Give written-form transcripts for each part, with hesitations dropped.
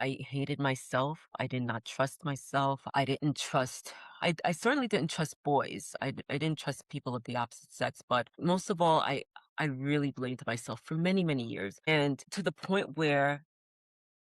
I hated myself. I did not trust myself. I didn't trust I certainly didn't trust boys. I didn't trust people of the opposite sex, but most of all, I really blamed myself for many, many years. And to the point where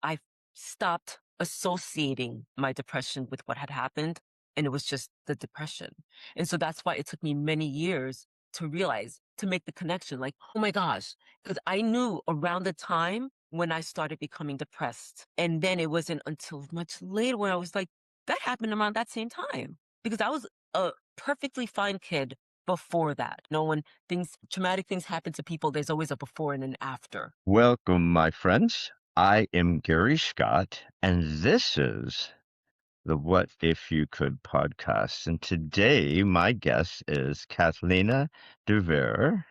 I stopped associating my depression with what had happened, and it was just the depression. And so that's why it took me many years to realize, to make the connection, like, oh my gosh, because I knew around the time when I started becoming depressed. And then it wasn't until much later when I was like, that happened around that same time. Because I was a perfectly fine kid before that. When traumatic things happen to people, there's always a before and an after. Welcome, my friends. I am Gary Scott, and this is the What If You Could podcast. And today, my guest is Cathelina Duvert.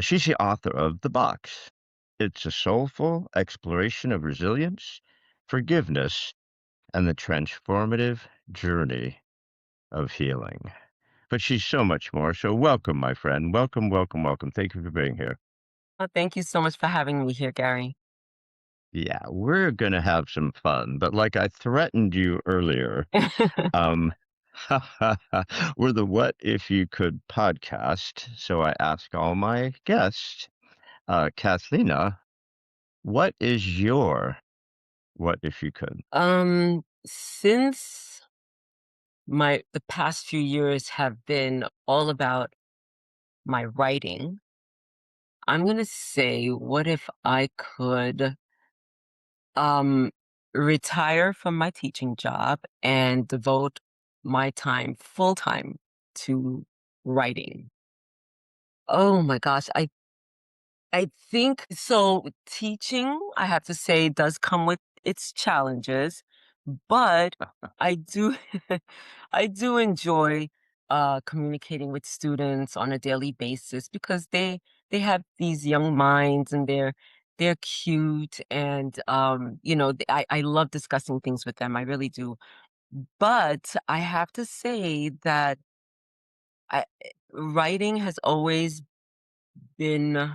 She's the author of The Box. It's a soulful exploration of resilience, forgiveness, and the transformative journey of healing. But she's so much more. So, welcome, my friend. Welcome, welcome, welcome. Thank you for being here. Thank you so much for having me here, Gary. Yeah, we're gonna have some fun, but like I threatened you earlier, um, we're the What If You Could podcast. So I ask all my guests, Kathlina, what is your What If You Could? Since the past few years have been all about my writing, I'm gonna say, what if I could um retire from my teaching job and devote my time full time to writing? Oh my gosh, I think so. Teaching, I have to say, does come with its challenges, but I do I do enjoy communicating with students on a daily basis because they have these young minds and they're cute and I love discussing things with them. I really do. But I have to say that writing has always been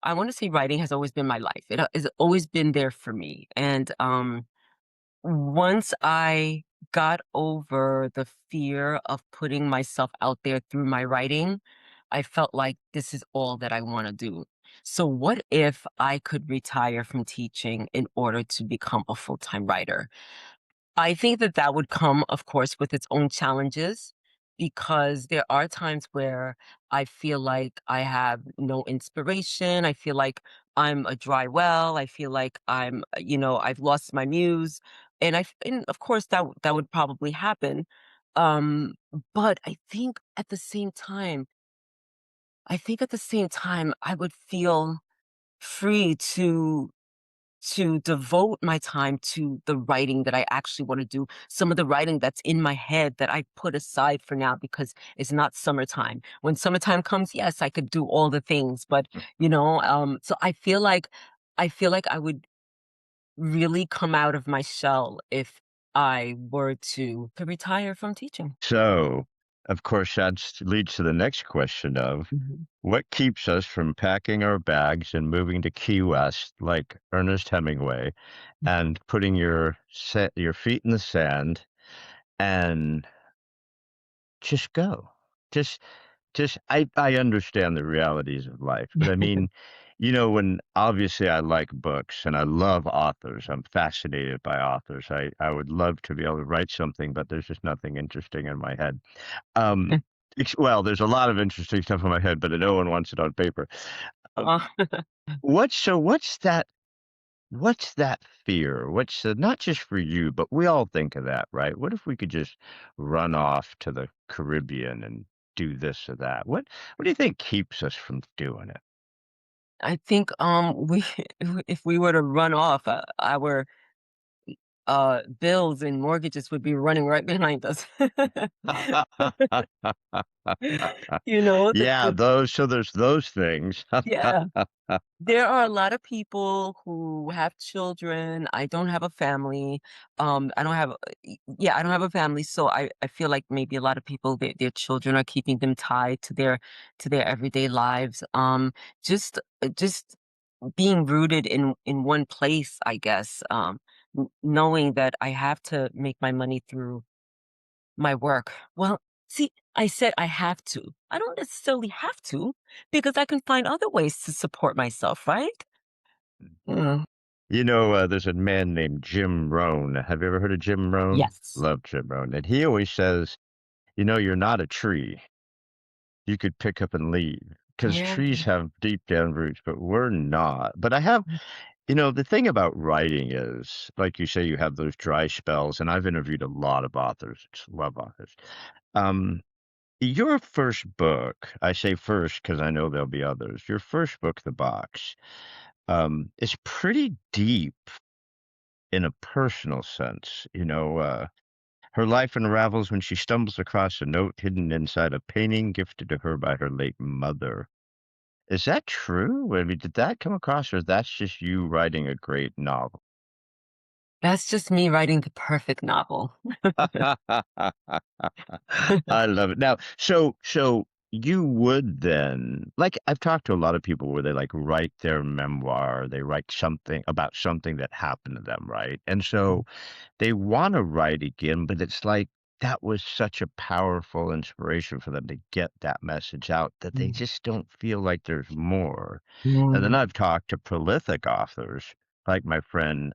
I wanna say writing has always been my life. It has always been there for me, and, once I got over the fear of putting myself out there through my writing, I felt like this is all that I wanna do. So what if I could retire from teaching in order to become a full-time writer? I think that that would come, of course, with its own challenges because there are times where I feel like I have no inspiration. I feel like I'm a dry well. I feel like I've lost my muse. And of course that would probably happen. Um, but I think at the same time, I would feel free to devote my time to the writing that I actually wanna do, some of the writing that's in my head that I put aside for now because it's not summertime. When summertime comes, yes, I could do all the things, but, so I feel like I would really come out of my shell if I were to retire from teaching. So, of course, that leads to the next question of Mhm. what keeps us from packing our bags and moving to Key West like Ernest Hemingway and putting your feet in the sand and just go. Just I understand the realities of life, but I mean, when obviously I like books and I love authors. I'm fascinated by authors. I would love to be able to write something, but there's just nothing interesting in my head. Um, well, there's a lot of interesting stuff in my head, but no one wants it on paper. Um, Uh, what's that fear? Not just for you, but we all think of that, right? What if we could just run off to the Caribbean and do this or that? What do you think keeps us from doing it? I think, we if we were to run off, our bills and mortgages would be running right behind us. You know, Yeah, there's those things. yeah. There are a lot of people who have children. I don't have a family. I don't have, yeah, I don't have a family. So I feel like maybe a lot of people, their children are keeping them tied to their everyday lives. Just being rooted in one place, I guess, knowing that I have to make my money through my work. Well, see, I said I have to. I don't necessarily have to because I can find other ways to support myself, right? Mm, There's a man named Jim Rohn. Have you ever heard of Jim Rohn? yes. Love Jim Rohn. And he always says, you're not a tree. You could pick up and leave. Because Yeah. trees have deep down roots, but we're not. But the thing about writing is, like you say, you have those dry spells, and I've interviewed a lot of authors, love authors. Um, your first book, I say first because I know there'll be others. Your first book, The Box, is pretty deep in a personal sense. Her life unravels when she stumbles across a note hidden inside a painting gifted to her by her late mother. Is that true? I mean, did that come across, or that's just you writing a great novel? That's just me writing the perfect novel. I love it. Now, so you would then, like, I've talked to a lot of people where they like write their memoir, they write something about something that happened to them, right? And so they want to write again, but it's like that was such a powerful inspiration for them to get that message out that they Mm, just don't feel like there's more. And then mm, I've talked to prolific authors like my friend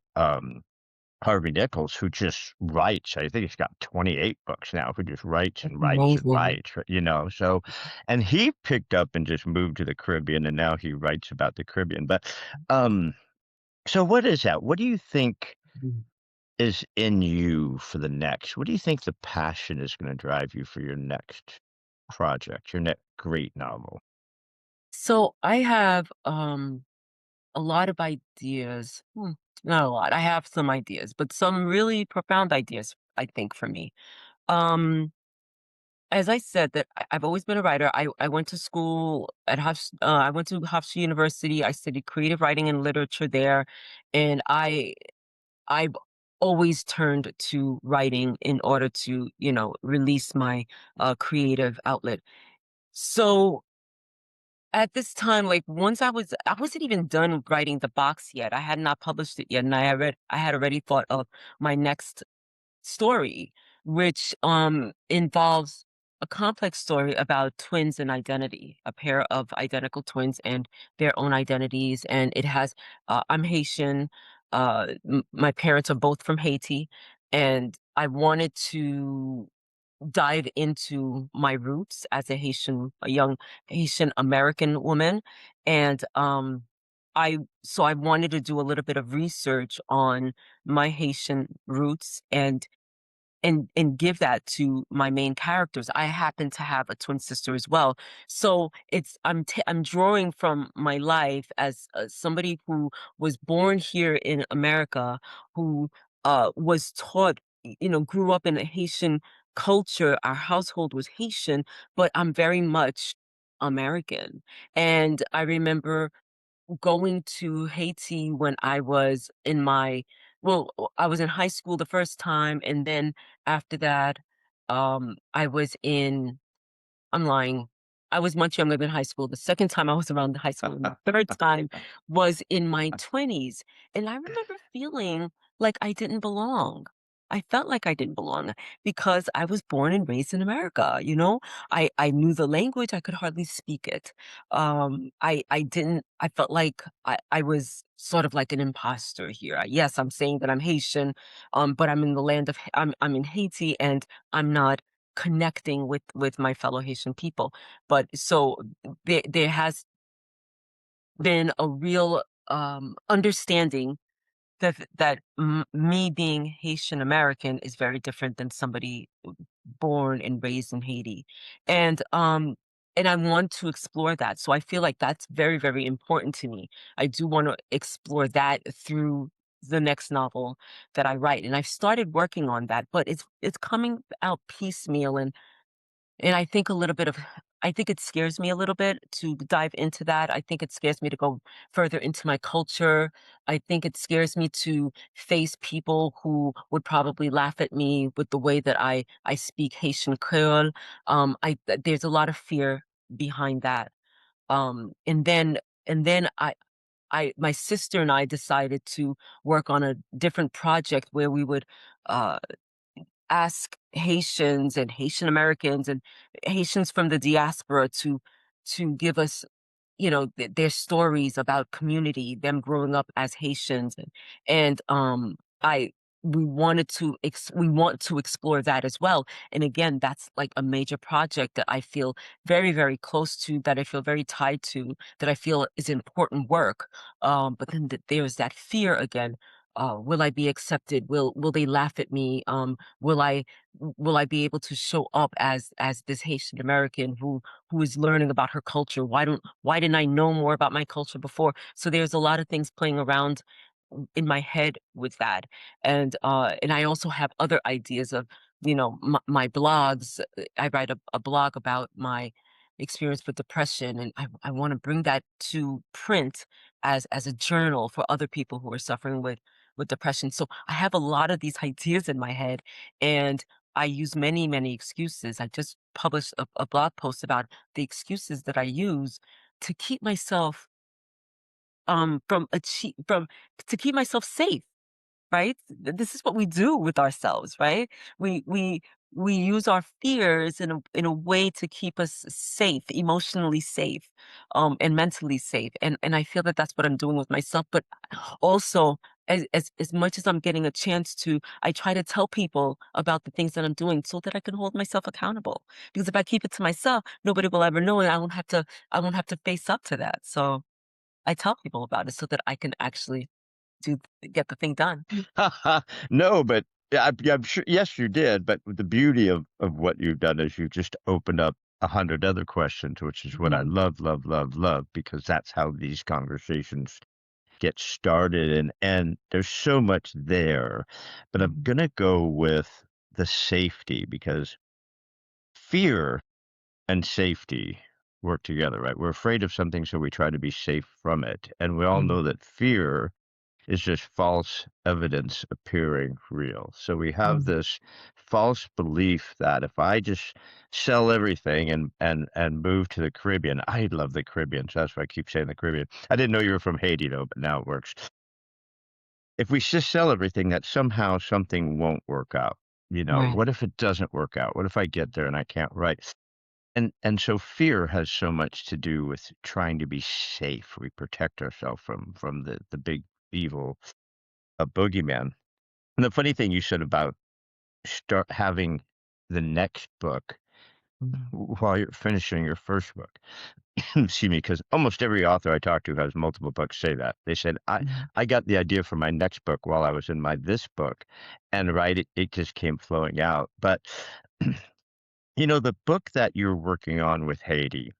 Harvey Nichols, who just writes. I think he's got 28 books now, who just writes that's and writes and amazing. writes, so, and he picked up and just moved to the Caribbean, and now he writes about the Caribbean. But, so what is that? What do you think Mm. is in you for the next? What do you think the passion is going to drive you for your next project, your next great novel? So I have a lot of ideas. Not a lot. I have some ideas, but some really profound ideas, I think, for me. Um, as I said, that I've always been a writer. I went to school at I went to Hofstra University. I studied creative writing and literature there, and I've always turned to writing in order to, release my creative outlet. So at this time, like once I wasn't even done writing the box yet. I had not published it yet, and I had already thought of my next story, which involves a complex story about twins and identity, a pair of identical twins and their own identities. And it has I'm Haitian. My parents are both from Haiti, and I wanted to dive into my roots as a young Haitian American woman. And I wanted to do a little bit of research on my Haitian roots and give that to my main characters. I happen to have a twin sister as well. So I'm drawing from my life as somebody who was born here in America, who was taught, grew up in a Haitian culture. Our household was Haitian, but I'm very much American. And I remember going to Haiti when I was in my well, I was in high school the first time, and then after that, I was in I'm lying. I was much younger than high school. The second time I was around the high school, and the third time was in my 20s, and I remember feeling like I didn't belong. I felt like I didn't belong because I was born and raised in America, you know? I knew the language, I could hardly speak it. I didn't I felt like I was sort of like an imposter here. Yes, I'm saying that I'm Haitian, but I'm in the land of I'm in Haiti, and I'm not connecting with my fellow Haitian people. But so there has been a real understanding that me being Haitian American is very different than somebody born and raised in Haiti. And I want to explore that. So I feel like that's very, very important to me. I do want to explore that through the next novel that I write. And I've started working on that, but it's coming out piecemeal, and I think it scares me a little bit to dive into that. I think it scares me to go further into my culture. I think it scares me to face people who would probably laugh at me with the way that I speak Haitian Creole. There's a lot of fear behind that. And then I my sister and I decided to work on a different project where we would, uh, ask Haitians and Haitian Americans and Haitians from the diaspora to give us, their stories about community, them growing up as Haitians, and I we want to explore that as well. And again, that's like a major project that I feel very, very close to, that I feel very tied to, that I feel is important work. But then there's that fear again. Will I be accepted? Will they laugh at me? Will I be able to show up as this Haitian American who is learning about her culture? Why didn't I know more about my culture before? So there's a lot of things playing around in my head with that. And I also have other ideas of, my blogs. I write a blog about my experience with depression, and I want to bring that to print as a journal for other people who are suffering with depression. So I have a lot of these ideas in my head, and I use many, many excuses. I just published a blog post about the excuses that I use to keep myself from to keep myself safe, right? This is what we do with ourselves, right? We use our fears in a way to keep us safe, emotionally safe, and mentally safe. And I feel that that's what I'm doing with myself. But also, as much as I'm getting a chance to, I try to tell people about the things that I'm doing so that I can hold myself accountable. Because if I keep it to myself, nobody will ever know, and I won't have to face up to that. So I tell people about it so that I can actually do get the thing done. No, but yeah, I'm sure. Yes, you did. But the beauty of what you've done is you just opened up 100 other questions, which is what I Mhm, love, love, love, love, because that's how these conversations get started, and there's so much there. But I'm mhm, gonna go with the safety because fear and safety work together, right? We're afraid of something, so we try to be safe from it. And we all know mhm, that fear is just false evidence appearing real. So we have mhm, this false belief that if I just sell everything and move to the Caribbean, I love the Caribbean, so that's why I keep saying the Caribbean. I didn't know you were from Haiti though, but now it works. If we just sell everything, that somehow something won't work out. right, What if it doesn't work out? What if I get there and I can't write? And so fear has so much to do with trying to be safe. We protect ourselves from the big evil, a boogeyman. And the funny thing you said about start having the next book mhm, while you're finishing your first book. Excuse me, because almost every author I talk to has multiple books say that. They said, mhm, I got the idea for my next book while I was in my this book, and right, it just came flowing out. But the book that you're working on with Haiti,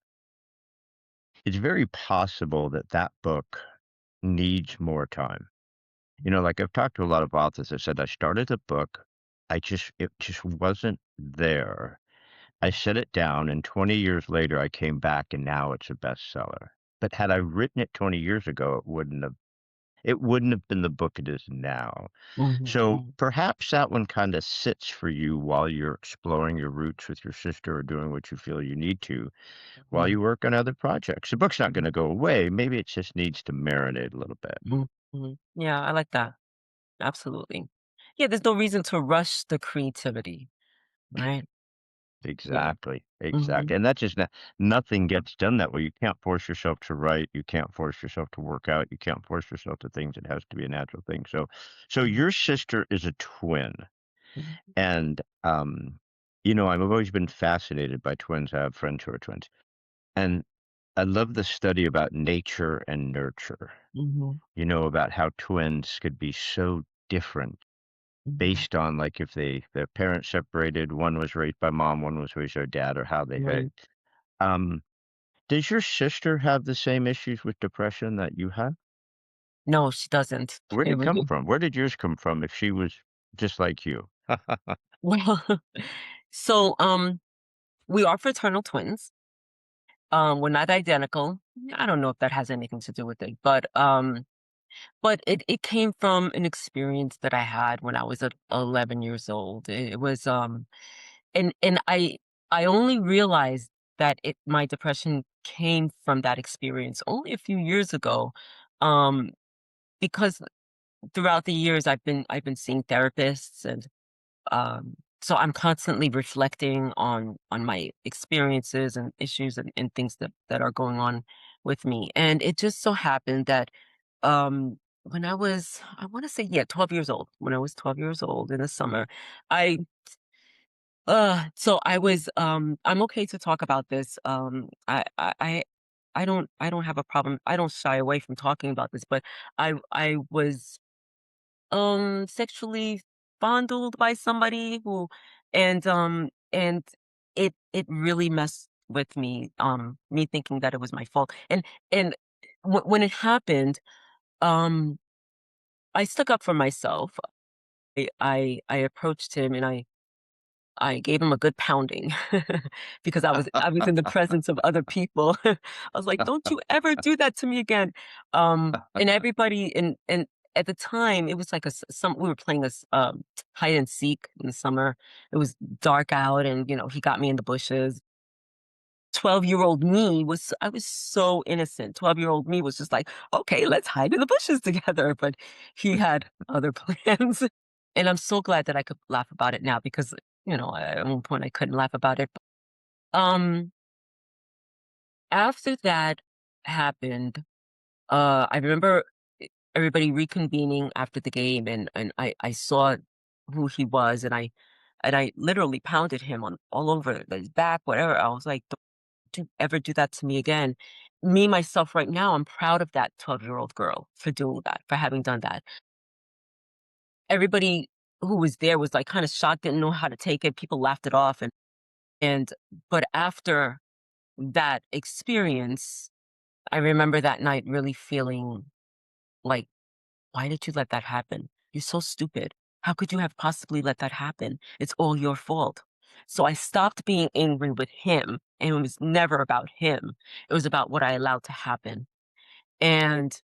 it's very possible that that book needs more time. Like I've talked to a lot of authors that said I started a book, it just wasn't there. I set it down, and 20 years later, I came back, and now it's a bestseller. But had I written it 20 years ago, it wouldn't have been the book it is now. mhm, So mhm, perhaps that one kind of sits for you while you're exploring your roots with your sister or doing what you feel you need to while mhm, you work on other projects. The book's not going mhm, to go away. Maybe it just needs to marinate a little bit. mhm. Yeah, I like that. Absolutely. Yeah, there's no reason to rush the creativity, right? Yeah. Exactly, Mhm, exactly, and that just nothing gets done that way. You can't force yourself to write, you can't force yourself to work out, you can't force yourself to things. It has to be a natural thing. So mhm, your sister is a twin, mhm, and, I've always been fascinated by twins. I have friends who are twins, and I love the study about nature and nurture, mhm, about how twins could be so different mhm. based on, like, if their parents separated, one was raised by mom, one was raised by dad, or how they had. Right. Um, does your sister have the same issues with depression that you have? No, she doesn't. Where did it come from? Where did yours come from if she was just like you? Well, so, we are fraternal twins. We're not identical. I don't know if that has anything to do with it, but it came from an experience that I had when I was 11 years old. It was, and I only realized that my depression came from that experience only a few years ago. Um, because throughout the years, I've been seeing therapists, and so I'm constantly reflecting on my experiences and issues and things that are going on with me. And it just so happened that when I was, I want to say, yeah, 12 years old, when I was 12 years old in the summer, I so I was I'm okay to talk about this. I don't have a problem. I don't shy away from talking about this, but I was sexually fondled by somebody who, and it really messed with me, me thinking that it was my fault. And when it happened, um I stuck up for myself. I approached him, and I gave him a good pounding because I was in the presence of other people. I was like, "Don't you ever do that to me again." And everybody, and at the time, it was like some we were playing this hide and seek in the summer. It was dark out, and he got me in the bushes. 12-year-old me was I was so innocent. 12-year-old me was just like, "Okay, let's hide in the bushes together." But he had other plans. And I'm so glad that I could laugh about it now because, at one point I couldn't laugh about it. Um, After that happened, I remember everybody reconvening after the game, and I saw who he was, and I literally pounded him on all over his back, whatever. I was like, "Don't you ever do that to me again." Me myself right now, I'm proud of that 12-year-old girl for doing that, for having done that. Everybody who was there was like kind of shocked, didn't know how to take it. People laughed it off, and but after that experience, I remember that night really feeling like, "Why did you let that happen? You're so stupid. How could you have possibly let that happen? It's all your fault." So I stopped being angry with him, and it was never about him. It was about what I allowed to happen. And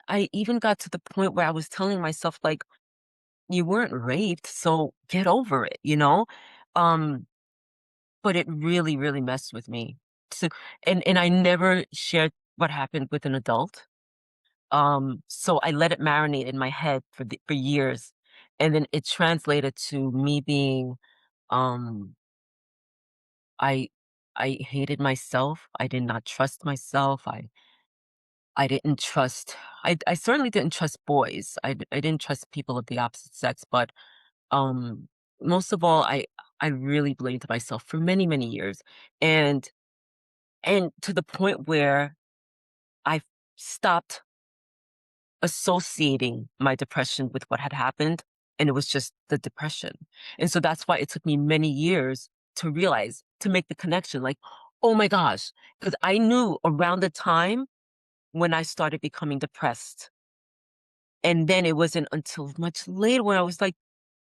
I even got to the point where I was telling myself, like, "You weren't raped, so get over it," you know? Um, but it really, really messed with me. So, and I never shared what happened with an adult. So I let it marinate in my head for years, and then it translated to me being, um, I I hated myself. I did not trust myself. I didn't trust. I certainly didn't trust boys. I didn't trust people of the opposite sex, but um, most of all, I really blamed myself for many, many years, and and to the point where I stopped associating my depression with what had happened, and it was just the depression. And so that's why it took me many years to realize, to make the connection, like, oh my gosh, because I knew around the time when I started becoming depressed. And then it wasn't until much later when I was like,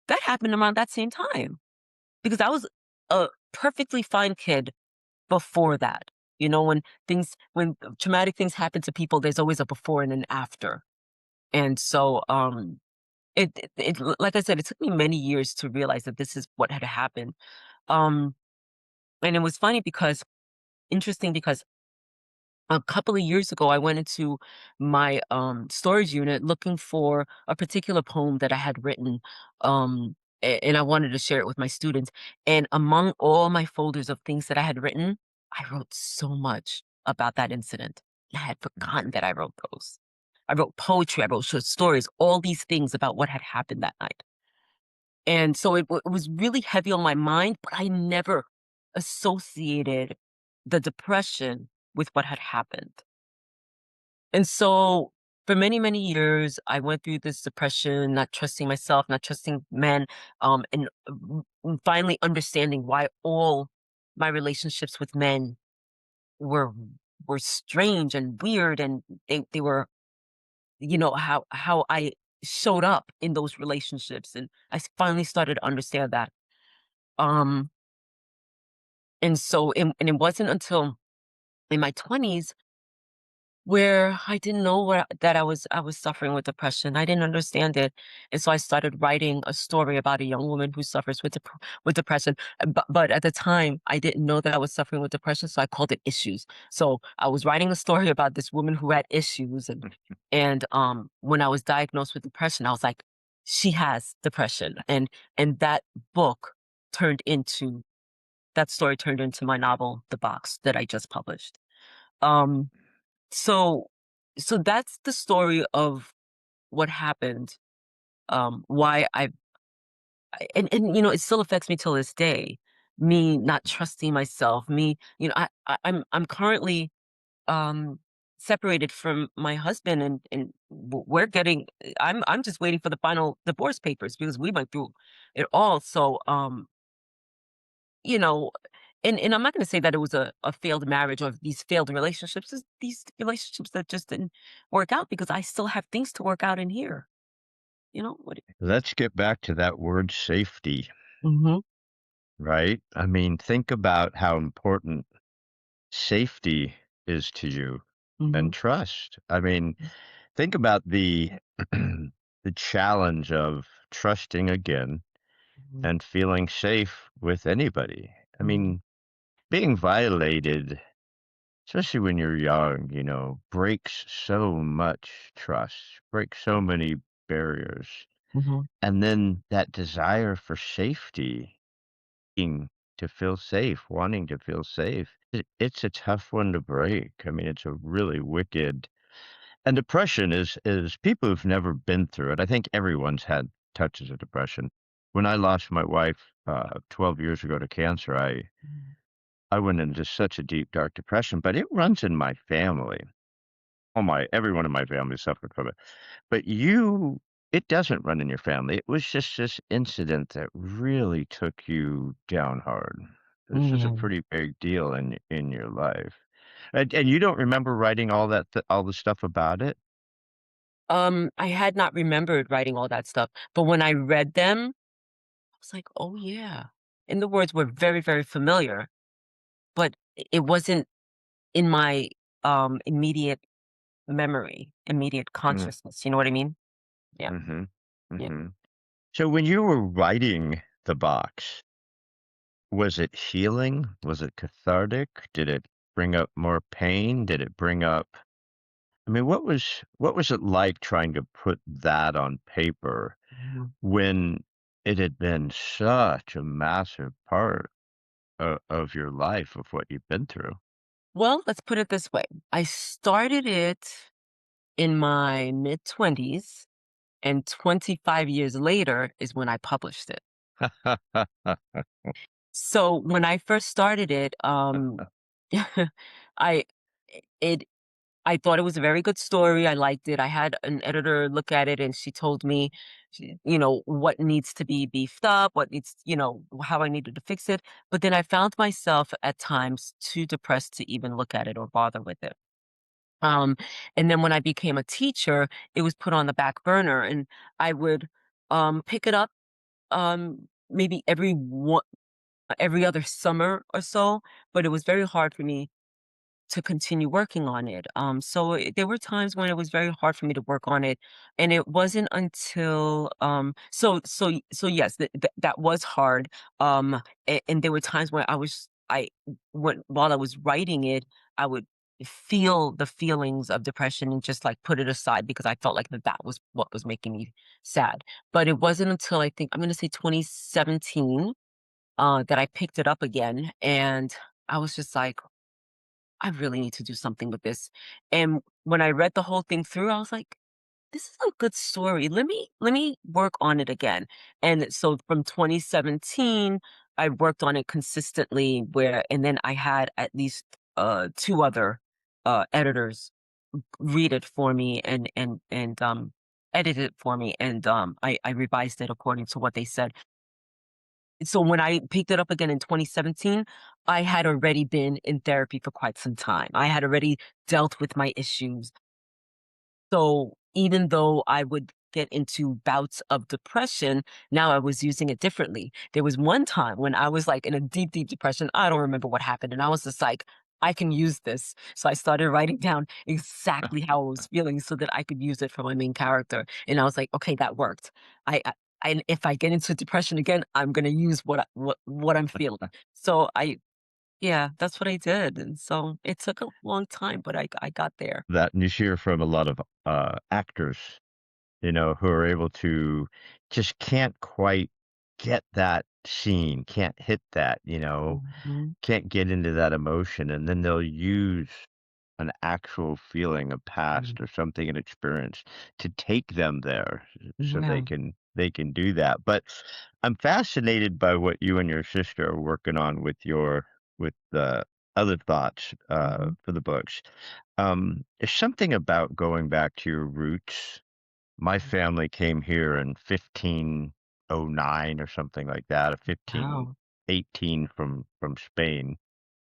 that happened around that same time. Because I was a perfectly fine kid before that. When traumatic things happen to people, there's always a before and an after. And so, like I said, it took me many years to realize that this is what had happened. Um, and it was funny because, interesting because a couple of years ago, I went into my storage unit looking for a particular poem that I had written, and I wanted to share it with my students. And among all my folders of things that I had written, I wrote so much about that incident. I had forgotten that I wrote those. I wrote poetry, I wrote short stories, all these things about what had happened that night. And so it was really heavy on my mind, but I never associated the depression with what had happened. And so for many, many years, I went through this depression, not trusting myself, not trusting men, and finally understanding why all my relationships with men were were strange and weird, and they were, how I showed up in those relationships, and finally started to understand that. Um, and it wasn't until in my 20s where I didn't know that I was suffering with depression. I didn't understand it, and so I started writing a story about a young woman who suffers with depression. But at the time, I didn't know that I was suffering with depression, so I called it issues. So I was writing a story about this woman who had issues, and when I was diagnosed with depression, I was like, she has depression, and book turned into that story turned into my novel, The Box, that I just published. Um, so so that's the story of what happened, why and it still affects me till this day. Me not trusting myself, I'm currently, um, separated from my husband and we're getting I'm just waiting for the final divorce papers because we went through it all. So, you know, and I'm not gonna say that it was a failed marriage or these failed relationships, it's these relationships that just didn't work out because I still have things to work out in here, what. Let's get back to that word safety, Mhm, right? I mean, think about how important safety is to you and mhm, trust. I mean, think about the the challenge of trusting again mhm, and feeling safe with anybody. I mhm, mean, being violated, especially when you're young, breaks so much trust, breaks so many barriers. mhm, And then that desire for safety, needing to feel safe, wanting to feel safe, it's a tough one to break. I mean, it's a really wicked. And depression is people who've never been through it. I think everyone's had touches of depression. When I lost my wife 12 years ago to cancer, mhm, I went into such a deep, dark depression, but it runs in my family. Everyone in my family suffered from it. But it doesn't run in your family. It was just this incident that really took you down hard. This was a mhm. pretty big deal in your life. And you don't remember writing all the stuff about it? I had not remembered writing all that stuff, but when I read them, I was like, "Oh, yeah." And the words were very, very familiar, but it wasn't in my, immediate memory, immediate Mm, consciousness, you know what I mean? Yeah, mhm, yeah. mhm. So when you were writing the box, was it healing? Was it cathartic? Did it bring up more pain? Did it bring up I mean, what was it like trying to put that on paper Mhm. when it had been such a massive part of your life, of what you've been through? Well, let's put it this way. I started it in my mid-20s, and 25 years later is when I published it. So, when I first started it, I it I thought it was a very good story, I liked it, I had an editor look at it, and she told me, what needs to be beefed up, how I needed to fix it, but then I found myself at times too depressed to even look at it or bother with it. Um, and then when I became a teacher, it was put on the back burner, and I would, pick it up, maybe every other summer or so, but it was very hard for me to continue working on it. There were times when it was very hard for me to work on it, and it wasn't until yes, that was hard. And there were times when while I was writing it, I would feel the feelings of depression and just like put it aside because I felt like that was what was making me sad. But it wasn't until I think I'm going to say 2017 that I picked it up again, and I was just like, I really need to do something with this. And when I read the whole thing through, I was like, this is a good story. Let me work on it again. And so from 2017, I worked on it consistently and then I had at least two other editors read it for me and edit it for me and I revised it according to what they said. So when I picked it up again in 2017, I had already been in therapy for quite some time. I had already dealt with my issues. So even though I would get into bouts of depression, now I was using it differently. There was one time when I was like in a deep, deep depression. I don't remember what happened. And I was just like, I can use this. So I started writing down exactly how I was feeling so that I could use it for my main character. And I was like, okay, that worked. I and if I get into depression again, I'm gonna use what I'm feeling. So yeah, that's what I did. And so it took a long time, but I got there. That and you hear from a lot of actors, who are able to just can't quite get that scene, can't hit that, Mhm. can't get into that emotion, and then they'll use an actual feeling of Mm. past or something, an experience to take them there so Yeah. they can do that. But I'm fascinated by what you and your sister are working on with the other thoughts Mhm. for the books. There's something about going back to your roots. My family came here in 1509 or something like that, or Wow. 1518 from Spain.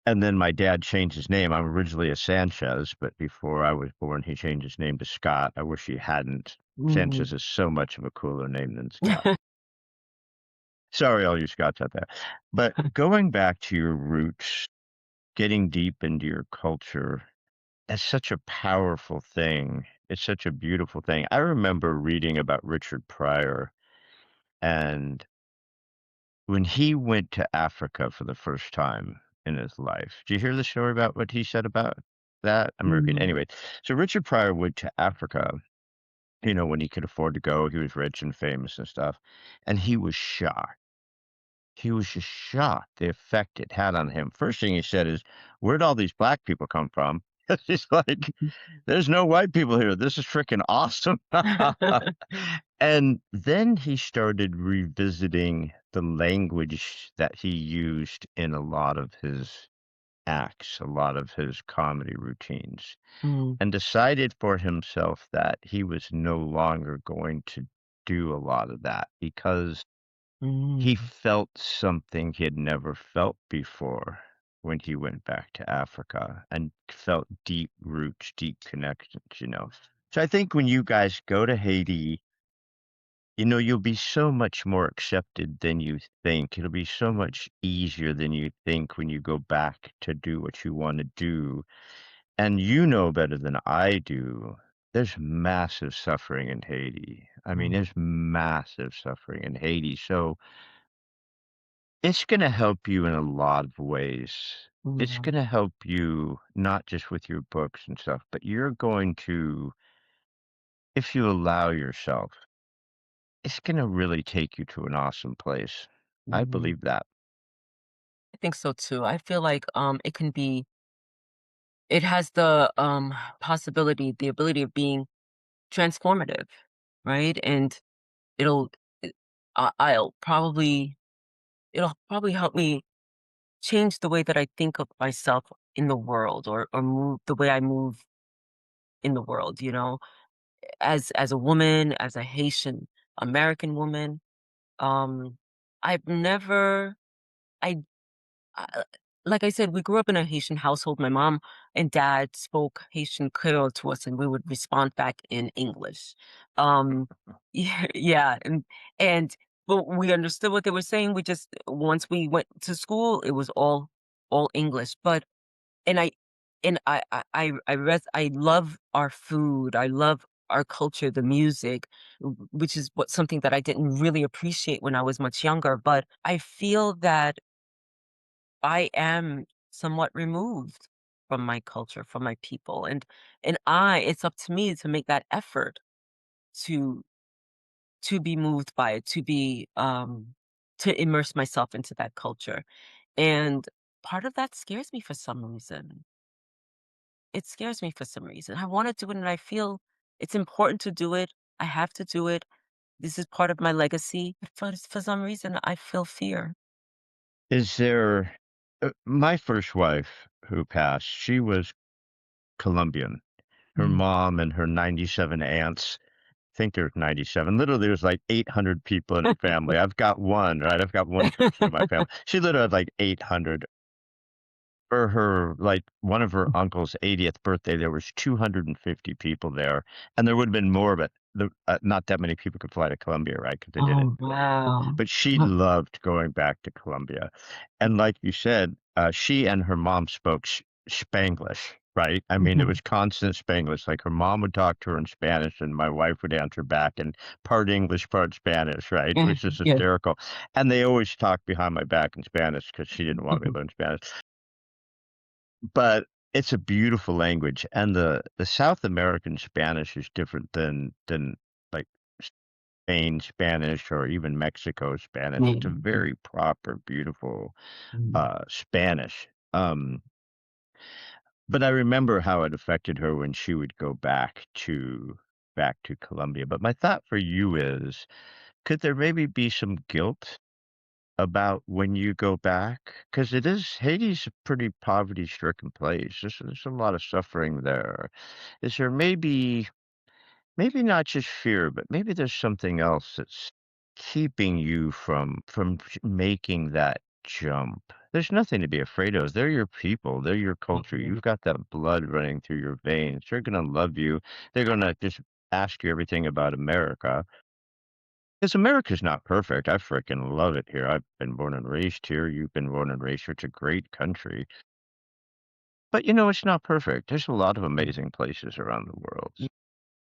And then my dad changed his name. I'm originally a Sanchez, but before I was born, he changed his name to Scott. I wish he hadn't. Mhm. Sanchez is so much of a cooler name than Scott. Sorry, all you Scots out there. But going back to your roots, getting deep into your culture, that's such a powerful thing. It's such a beautiful thing. I remember reading about Richard Pryor, and when he went to Africa for the first time in his life. Do you hear the story about what he said about that? American. Mhm. Anyway, so Richard Pryor went to Africa, when he could afford to go. He was rich and famous and stuff. And he was shocked. He was just shocked the effect it had on him. First thing he said is, "Where'd all these black people come from?" He's like, "There's no white people here. This is freaking awesome." And then he started revisiting the language that he used in a lot of his acts, a lot of his comedy routines, Mm. and decided for himself that he was no longer going to do a lot of that because he Mm. felt something he had never felt before when he went back to Africa and felt deep roots, deep connections. So I think when you guys go to Haiti, you'll be so much more accepted than you think. It'll be so much easier than you think when you go back to do what you want to do. And you know better than I do, there's massive suffering in Haiti. I mean, Mm. there's massive suffering in Haiti. So it's going to help you in a lot of ways. It's Yeah. going to help you not just with your books and stuff, but you're going to, if you allow yourself, it's gonna really take you to an awesome place. I Mhm. believe that. I think so too. I feel like it has the possibility, the ability of being transformative, right? And it'll it, I'll probably it'll probably help me change the way that I think of myself in the world, or move the way I move in the world, as a woman, as a Haitian American woman. Um I've never I uh, like I said, we grew up in a Haitian household. My mom and dad spoke Haitian Creole to us, and we would respond back in English. Yeah, yeah, and but we understood what they were saying. We just once we went to school, it was all English. But and I love our food. I love our culture, the music, which is something that I didn't really appreciate when I was much younger. But I feel that I am somewhat removed from my culture, from my people, and it's up to me to make that effort to be moved by it, to immerse myself into that culture. And part of that scares me for some reason. It scares me for some reason. I want to do it and I feel it's important to do it. I have to do it. This is part of my legacy. But for some reason I feel fear. Is there my first wife who passed, she was Colombian. Her Mm. mom and her 97 aunts, I think there's 97. Literally, there's like 800 people in her family. I've got one, right? I've got one person in my family. She literally had like 800. For her, like, one of her uncle's 80th birthday, there was 250 people there, and there would've been more, but not that many people could fly to Colombia, right? Because they didn't. Oh, wow. But she loved going back to Colombia, and like you said, she and her mom spoke. Spanglish, right? I mean, it Mhm. was constant Spanglish. Like her mom would talk to her in Spanish, and my wife would answer back in part English, part Spanish, right? It was just Yes. hysterical. And they always talked behind my back in Spanish because she didn't want me to Mhm. learn Spanish. But it's a beautiful language, and the South American Spanish is different than like Spain Spanish or even Mexico Spanish. It's a Mhm. very proper, beautiful Mhm. Spanish. But I remember how it affected her when she would go back to Colombia. But my thought for you is, could there maybe be some guilt about when you go back? Because it is Haiti's a pretty poverty-stricken place. There's a lot of suffering there. Is there maybe not just fear, but maybe there's something else that's keeping you from making that jump. There's nothing to be afraid of. They're your people. They're your culture. Mhm. You've got that blood running through your veins. They're gonna love you. They're gonna just ask you everything about America. Because America's not perfect. I freaking love it here. I've been born and raised here. You've been born and raised here. It's a great country. But it's not perfect. There's a lot of amazing places around the world. Mhm.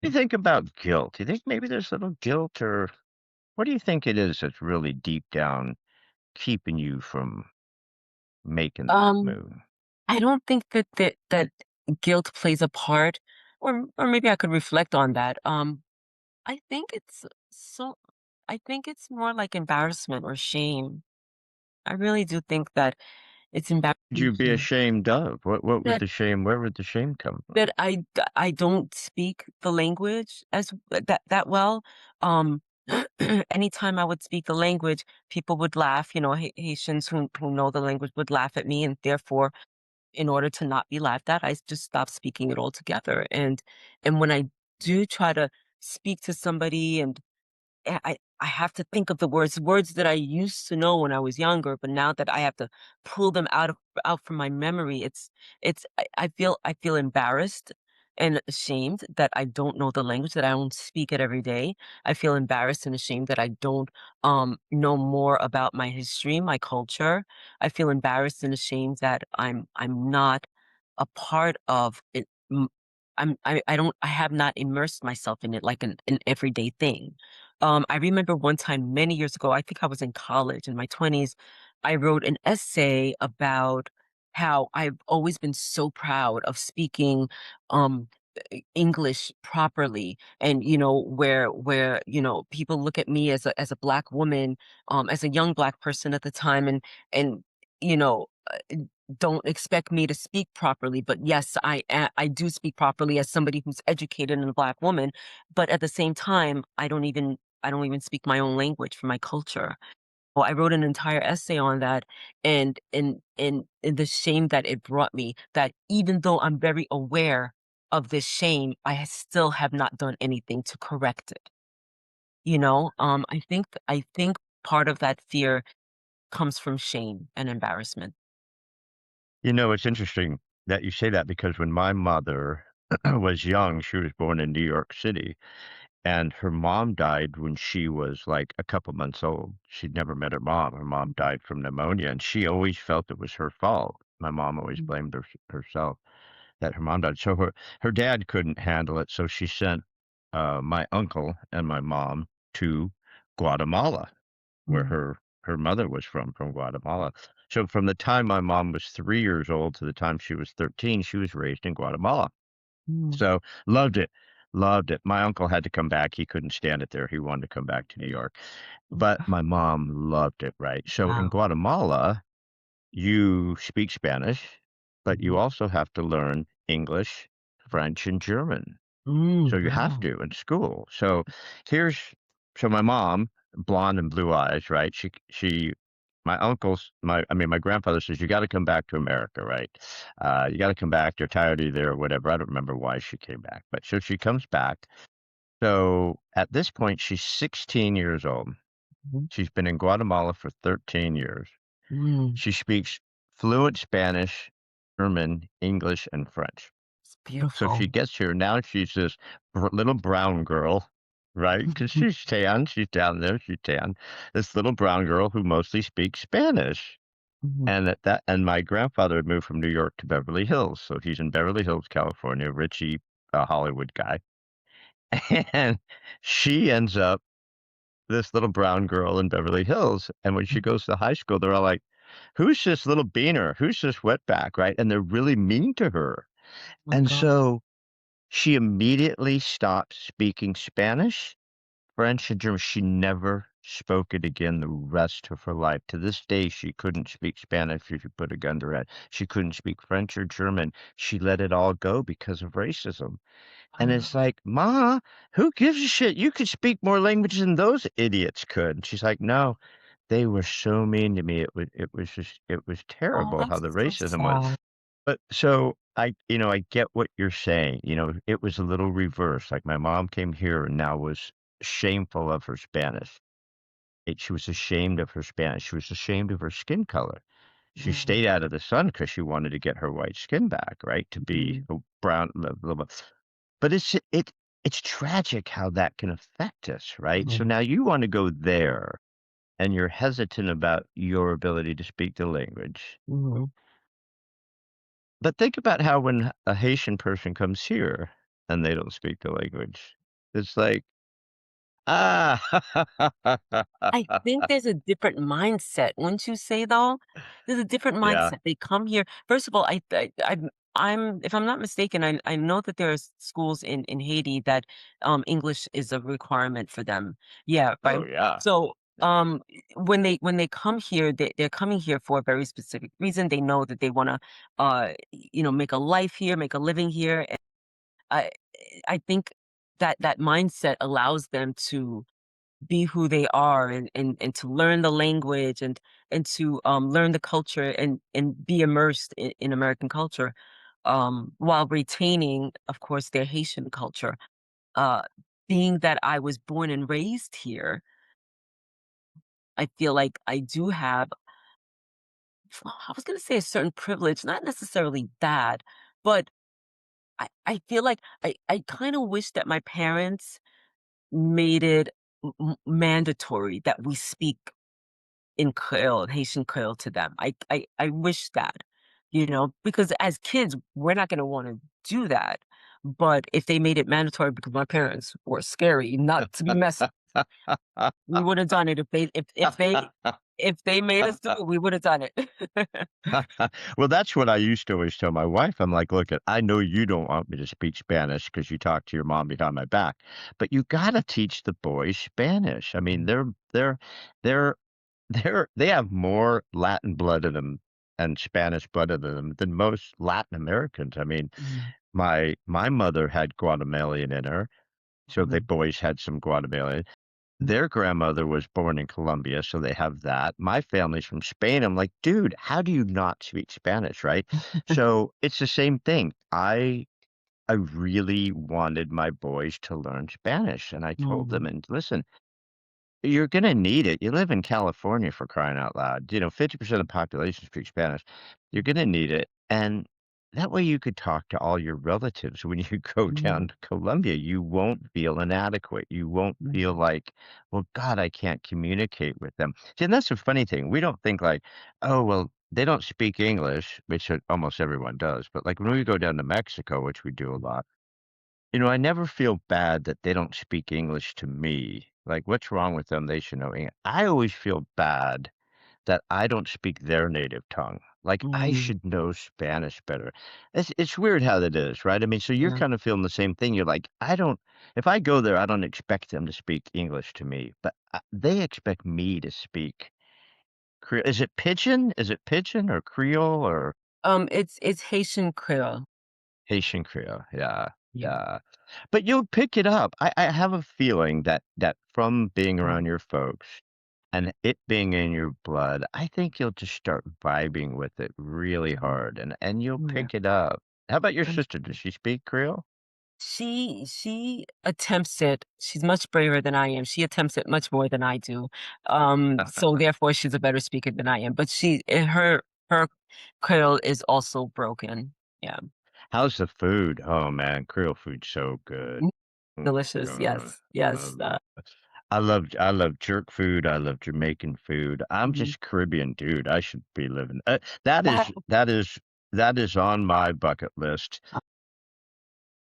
You think about guilt. You think maybe there's a little guilt, or what do you think it is that's really deep down keeping you from making that Um, move? I don't think that guilt plays a part, or maybe I could reflect on that. I think it's so I think it's more like embarrassment or shame. I really do think that it's Would you be embarrassing ashamed of? What would that the shame where would the shame come from? that I don't speak the language as that well. Um, anytime I would speak the language, people would laugh. Haitians who know the language would laugh at me, and therefore, in order to not be laughed at, I just stopped speaking it altogether. And when I do try to speak to somebody and I have to think of the words that I used to know when I was younger, but now that I have to pull them out from my memory, I feel embarrassed and ashamed that I don't know the language, that I don't speak it every day. I feel embarrassed and ashamed that I don't know more about my history, my culture. I feel embarrassed and ashamed that I'm not a part of it. I have not immersed myself in it like an everyday thing. I remember one time many years ago, I think I was in college in my 20s, I wrote an essay about how I've always been so proud of speaking um English properly, and where people look at me as a black woman, as a young black person at the time, and you know don't expect me to speak properly, but yes, I do speak properly as somebody who's educated and a black woman, but at the same time, I don't even speak my own language for my culture. Well, I wrote an entire essay on that, and the shame that it brought me, that even though I'm very aware of this shame, still have not done anything to correct it. I think part of that fear comes from shame and embarrassment. It's interesting that you say that because when my mother was young, she was born in New York City, and her mom died when she was like a couple months old. She'd never met her mom. Her mom died from pneumonia, and she always felt it was her fault. My mom always Mhm. blamed herself that her mom died. So her dad couldn't handle it, so she sent my uncle and my mom to Guatemala, where Mm, her mother was from Guatemala. So from the time my mom was 3 years old to the time she was 13, she was raised in Guatemala. mm, So loved it, loved it. My uncle had to come back. He couldn't stand it there. He wanted to come back to New York. mm. But my mom loved it, right? So in Wow. Guatemala, you speak Spanish, but you Mhm. also have to learn English, French, and German. So you have Wow. to in school. Here's so my mom, blonde and blue eyes, right? My uncle's my I mean my grandfather says you got to come back to America, right? You got to come back. You're tired of you there or whatever. I don't remember why she came back, but so she comes back. So at this point, she's 16 years old. Mhm. She's been in Guatemala for 13 years. Mm. She speaks fluent Spanish, German, English, and French. It's So she beautiful. gets here. Now she's this little brown girl, right? Because she's tan. She's down there. She's tan. This little brown girl who mostly speaks Spanish. Mhm. And my grandfather had moved from New York to Beverly Hills, so he's in Beverly Hills, California, richie, Hollywood guy, and she ends up this little brown girl in Beverly Hills, and when she Mhm. goes to high school, they're all like, "Who's this little beaner? Who's this wetback?" Right? And they're really mean to her. My And god. so she immediately stopped speaking Spanish, French, and German. She never spoke it again the rest of her life. To this day, she couldn't speak Spanish if you put a gun to her head. She couldn't speak French or German. She let it all go because of racism. And it's Wow. like, "Ma, who gives a shit? You could speak more languages than those idiots could." And she's like, "No, they were so mean to me. It was Oh, terrible how that's the so racism was." sad. But so I get what you're saying. It was a little reverse. Like my mom came here and now was shameful of her Spanish. She was ashamed of her Spanish. She was ashamed of her skin color. She Yeah. stayed out of the sun because she wanted to get her white skin back, right? To be Mhm. a brown, little bit. But it's tragic how that can affect us, right? So Mhm. now you want to go there and you're hesitant about your ability to speak the language. Mhm. But think about how when a Haitian person comes here and they don't speak the language, it's like, ah, I think there's a different mindset, wouldn't you say, though? There's a different yeah. mindset. They come here first of all, I'm if I'm not mistaken, I know that there's schools in Haiti that, English is a requirement for them. Yeah, right? Oh, yeah. So, Yeah. when they come here, they're coming here for a very specific reason. They know that they wanna, make a life here, make a living here, and I I think that mindset allows them to be who they are and to learn the language and to learn the culture and be immersed in American culture while retaining, of course, their Haitian culture. Uh, being that I was born and raised here, I feel like I do have, I was going to say a certain privilege, not necessarily that, but I feel like I kind of wish that my parents made it mandatory that we speak in Creole, Haitian Creole to them. I wish that, because as kids, we're not gonna wanna do that, but if they made it mandatory because my parents were scary not to be messed, we would have done it. If they made us do it, we would have done it. Well, that's what I used to always tell my wife. I'm like, "Look, I know you don't want me to speak Spanish because you talk to your mom behind my back, but you gotta teach the boys Spanish." I mean, Mm, they're they have more Latin blood in them and Spanish blood in them than most Latin Americans. I mean, mm, my mother had Guatemalan in her, so the mhm, boys had some Guatemalan. Their grandmother was born in Colombia, so they have that. My family's from Spain. I'm like, "Dude, how do you not speak Spanish?" Right? So it's the same thing. I really wanted my boys to learn Spanish, and I told them, mhm, and listen, you're gonna need it. You live in California for crying out loud. 50% of the population speaks Spanish. You're gonna need it. And that way you could talk to all your relatives when you go mhm, down to Colombia. You won't feel inadequate. You won't feel mhm, like, well, God, I can't communicate with them. See, and that's the funny thing. We don't think like, oh, well, they don't speak English, which almost everyone does. But like when we go down to Mexico, which we do a lot, I never feel bad that they don't speak English to me. Like, what's wrong with them? They should know English. I always feel bad that I don't speak their native tongue. Like, I mhm, should know Spanish better. It's weird how that is, right? I mean, so you're yeah. kind of feeling the same thing. You're like, I don't, if I go there, I don't expect them to speak English to me, but they expect me to speak Creole. Is it Pidgin? Is it Pidgin or Creole or It's Haitian Creole. Haitian Creole? Yeah. Yeah. Yeah. But you'll pick it up. I have a feeling that from being around Oh, your folks and it being in your blood, I think you'll just start vibing with it really mhm, hard and you'll yeah. pick it up. How about your I'm sister? Does she speak Creole? She attempts it. She's much braver than I am. She attempts it much more than I do. So therefore she's a better speaker than I am. But her Creole is also broken. Yeah. How's the food? Oh man, Creole food's so good. Mm, Oh my delicious. God. Yes. I Yes. love it. I love jerk food. I love Jamaican food. I'm Mhm. just Caribbean dude. I should be living. That is on my bucket list.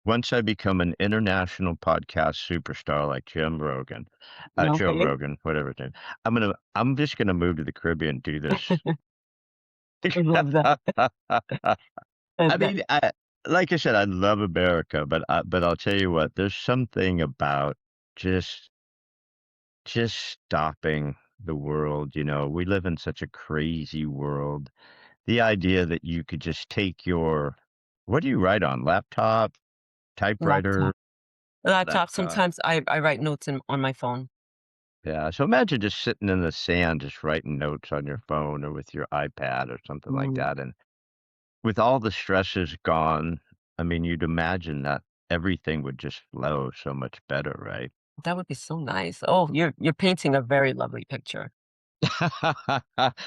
Once I become an international podcast superstar like Joe Okay. Rogan, whatever his name, I'm just gonna move to the Caribbean, and do this. I love that. I That mean, like I said, I love America, but I'll tell you what, there's something about just just stopping the world. We live in such a crazy world. The idea that you could just take what do you write on? Laptop, typewriter, laptop. Laptop, laptop. sometimes I write notes on my phone. Yeah. So imagine just sitting in the sand, just writing notes on your phone or with your iPad or something like Mm, that. And with all the stresses gone, I mean, you'd imagine that everything would just flow so much better, right? that would be so nice. Oh, you're painting a very lovely picture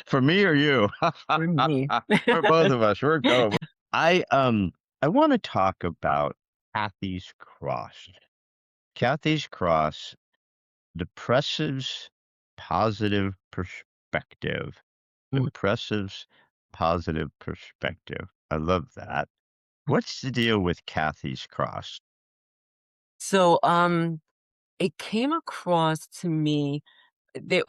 For me or you? for me. For both of us. We're going. I want to talk about Kathy's Cross. Kathy's Cross, depressives positive perspective. Mm. Depressives positive perspective. I love that. What's the deal with Kathy's Cross? So, it came across to me that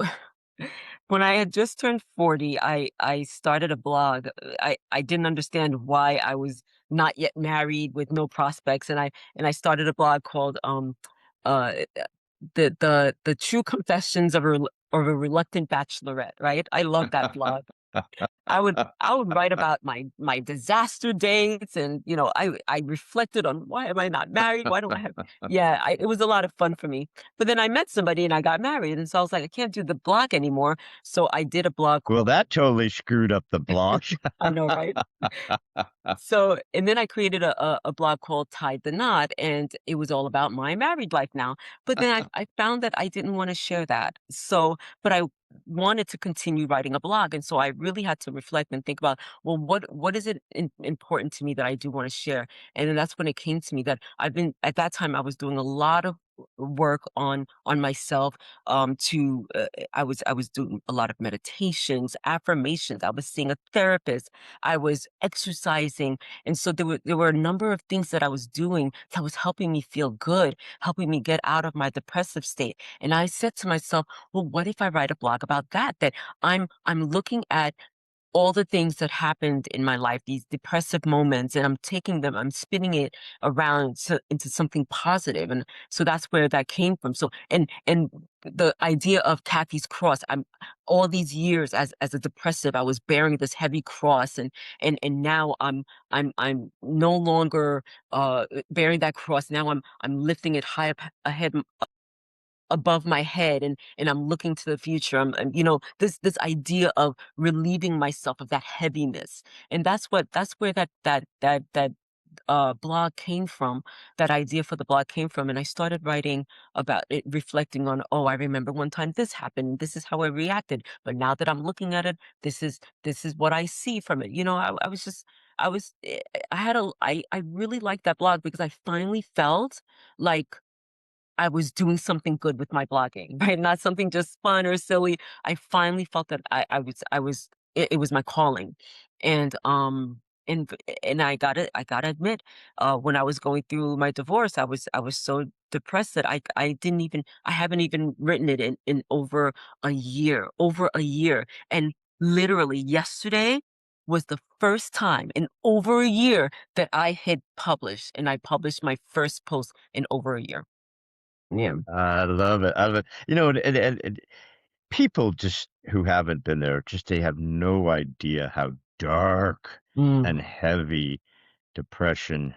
when I had just turned 40, I started a blog. I didn't understand why I was not yet married with no prospects, and I started a blog called uh the True Confessions of a Reluctant Bachelorette. Right? I love that blog. I would write about my disaster dates, and I reflected on, why am I not married? Why don't I have yeah, it was a lot of fun for me. But then I met somebody and I got married, and so I was like, I can't do the blog anymore. So I did a blog Well, called that totally screwed up the blog. I know, right? So, and then I created a blog called Tied the Knot, and it was all about my married life now. But then I found that I didn't want to share that. So, but I wanted to continue writing a blog. And so I really had to reflect and think about, well, what is it important to me that I do want to share? And then that's when it came to me that at that time, I was doing a lot of work on myself I was doing a lot of meditations, affirmations. I was seeing a therapist. I was exercising. And so there were a number of things that I was doing that was helping me feel good, helping me get out of my depressive state. And I said to myself, well, what if I write a blog about that? That I'm looking at all the things that happened in my life, these depressive moments, and I'm spinning it around into something positive. And so that's where that came from. So, and the idea of Kathy's cross, all these years as a depressive, I was bearing this heavy cross, and now I'm no longer bearing that cross. Now I'm lifting it high up ahead above my head, and I'm looking to the future. This idea of relieving myself of that heaviness. And that's where that blog came from. That idea for the blog came from. And I started writing about it, reflecting on, oh, I remember one time this happened, this is how I reacted. But now that I'm looking at it, this is what I see from it. I was just I was I had a I really liked that blog because I finally felt like I was doing something good with my blogging, right? Not something just fun or silly. I finally felt that it was my calling. And and and I gotta admit, when I was going through my divorce, I was so depressed that I haven't even written it in over a year. And literally yesterday was the first time in over a year that I had published, and I published my first post in over a year. Yeah. I love it. I love it. And people just who haven't been there, just they have no idea how dark and Mm, heavy depression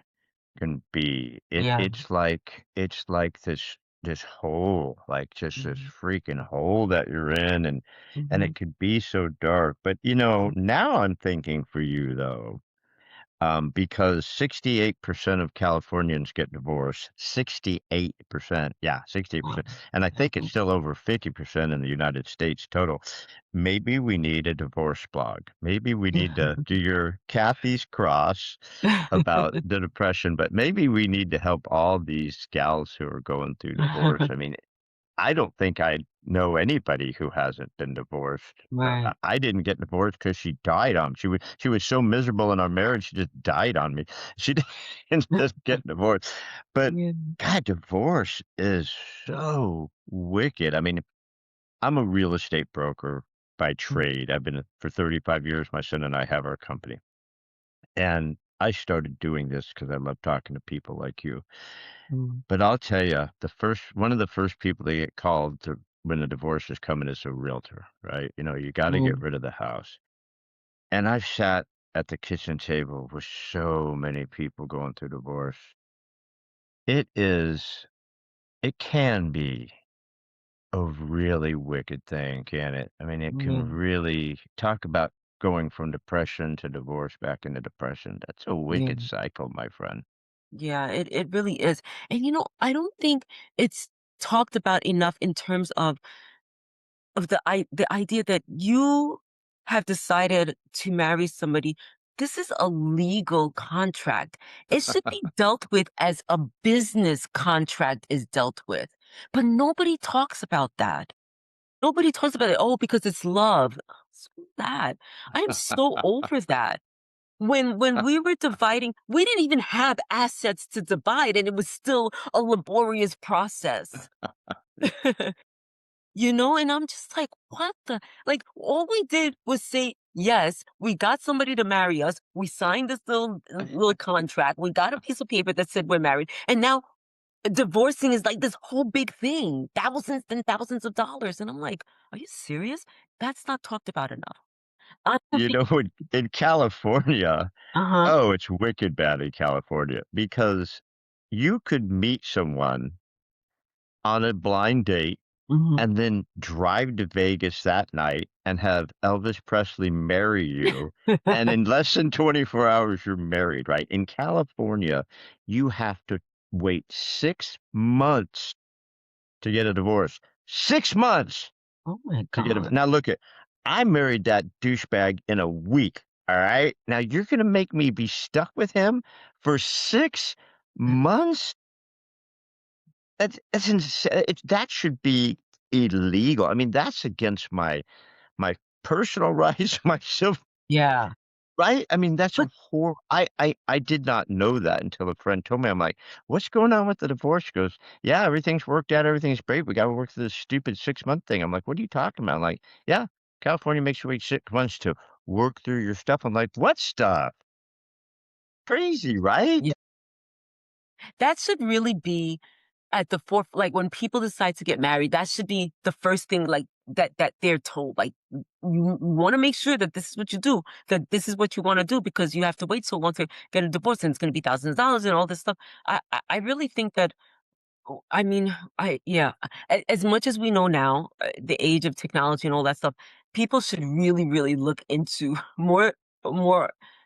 can be. yeah. It's like this hole, like just this Mhm, freaking hole that you're in, and mhm, it could be so dark. But yeah, now I'm thinking for you though, because 68% of Californians get divorced. 68%. Yeah, wow, 68%. And I think it's mhm. still over 50% in the United States total. Maybe we need a divorce blog. Maybe we need to do your Kathy's Cross about the depression, but maybe we need to help all these gals who are going through divorce. I mean, I don't think I know anybody who hasn't been divorced. Right. I didn't get divorced because she died on me. She was so miserable in our marriage, she just died on me. She didn't just get divorced. But Yeah. God, divorce is so wicked. I mean, I'm a real estate broker by trade. I've been for 35 years. My son and I have our company. And I started doing this because I love talking to people like you. Mm, But I'll tell you, one of the first people they get called to when a divorce is coming is a realtor, right? You got to get mm, rid of the house. And I've sat at the kitchen table with so many people going through divorce. It is, it can be a really wicked thing, can it? I mean, it can yeah, really talk about going from depression to divorce back into depression. That's a yeah, wicked cycle, my friend. yeah, it really is. And I don't think it's talked about enough in terms of the idea that you have decided to marry somebody. This is a legal contract. It should be dealt with as a business contract is dealt with. But nobody talks about that. Nobody talks about it. Oh, because it's love. Screw that. I am so over that. When we were dividing, we didn't even have assets to divide, and it was still a laborious process. And I'm just like, what the? Like, all we did was say, yes, we got somebody to marry us. We signed this little contract. We got a piece of paper that said we're married. And now divorcing is like this whole big thing, thousands and thousands of dollars. And I'm like, are you serious? That's not talked about enough. I don't think, In California, uh-huh. oh, it's wicked bad in California because you could meet someone on a blind date Mhm. and then drive to Vegas that night and have Elvis Presley marry you. And in less than 24 hours, you're married, right? In California, you have to wait 6 months to get a divorce. 6 months Oh my to get a. God. Now, look at, I married that douchebag in a week. All right. Now, you're going to make me be stuck with him for 6 months? That's insane. That should be illegal. I mean, that's against my personal rights, my civil Yeah. right? I mean, that's But I did not know that until a friend told me. I'm like, "What's going on with the divorce?" She goes, "Yeah, everything's worked out. Everything's great. We got to work through this stupid 6 month thing." I'm like, "What are you talking about?" I'm like, "Yeah, California makes you wait 6 months to work through your stuff." I'm like, "What stuff? Crazy, yeah, right?" that should really be at the like when people decide to get married, that should be the first thing like that they're told. Like you want to make sure that this is what you do, that this is what you want to do because you have to wait so long to get a divorce and it's going to be thousands of dollars and all this stuff. I really think that I mean, yeah, as much as we know now, the age of technology and all that stuff, people should really, really look into more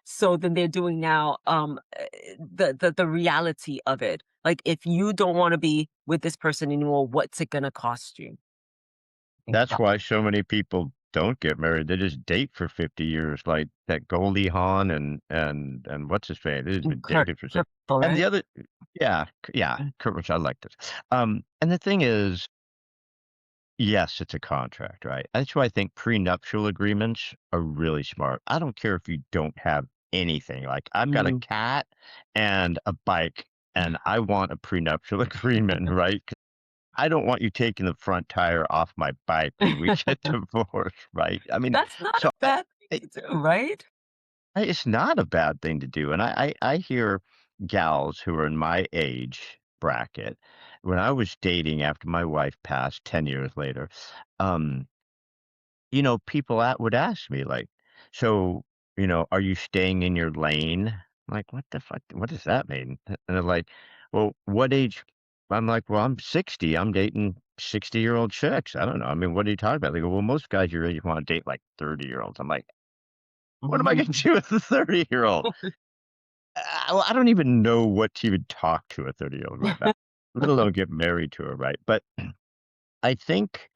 so than they're doing now. The reality of it. Like, if you don't want to be with this person anymore, what's it gonna cost you? Think That's about why so many people don't get married. They just date for 50 years, like that Goldie Hawn and what's his face? They've been Kurt, dating for Kurt, and the right? other yeah, yeah, Kurt Russell, I like this. And the thing is, yes, it's a contract, right? That's why I think prenuptial agreements are really smart. I don't care if you don't have anything. Like I've got a Mm. cat and a bike and I want a prenuptial agreement, right? I don't want you taking the front tire off my bike when we get divorced, right? I mean, That's not so a bad thing to do, right? it's not a bad thing to do. And I hear gals who are in my age bracket, when I was dating after my wife passed 10 years later, um, people would ask me like, so, are you staying in your lane? I'm like, what the fuck? What does that mean? And they're like, well, what age? I'm like, well, I'm 60. I'm dating 60-year-old chicks. I don't know. I mean, what are you talking about? They go, well, most guys your age want to date like 30-year-olds. I'm like, what am I going to do with a 30-year-old? Well, I don't even know what to even talk to a 30-year-old right now, let alone get married to her, right? But I think,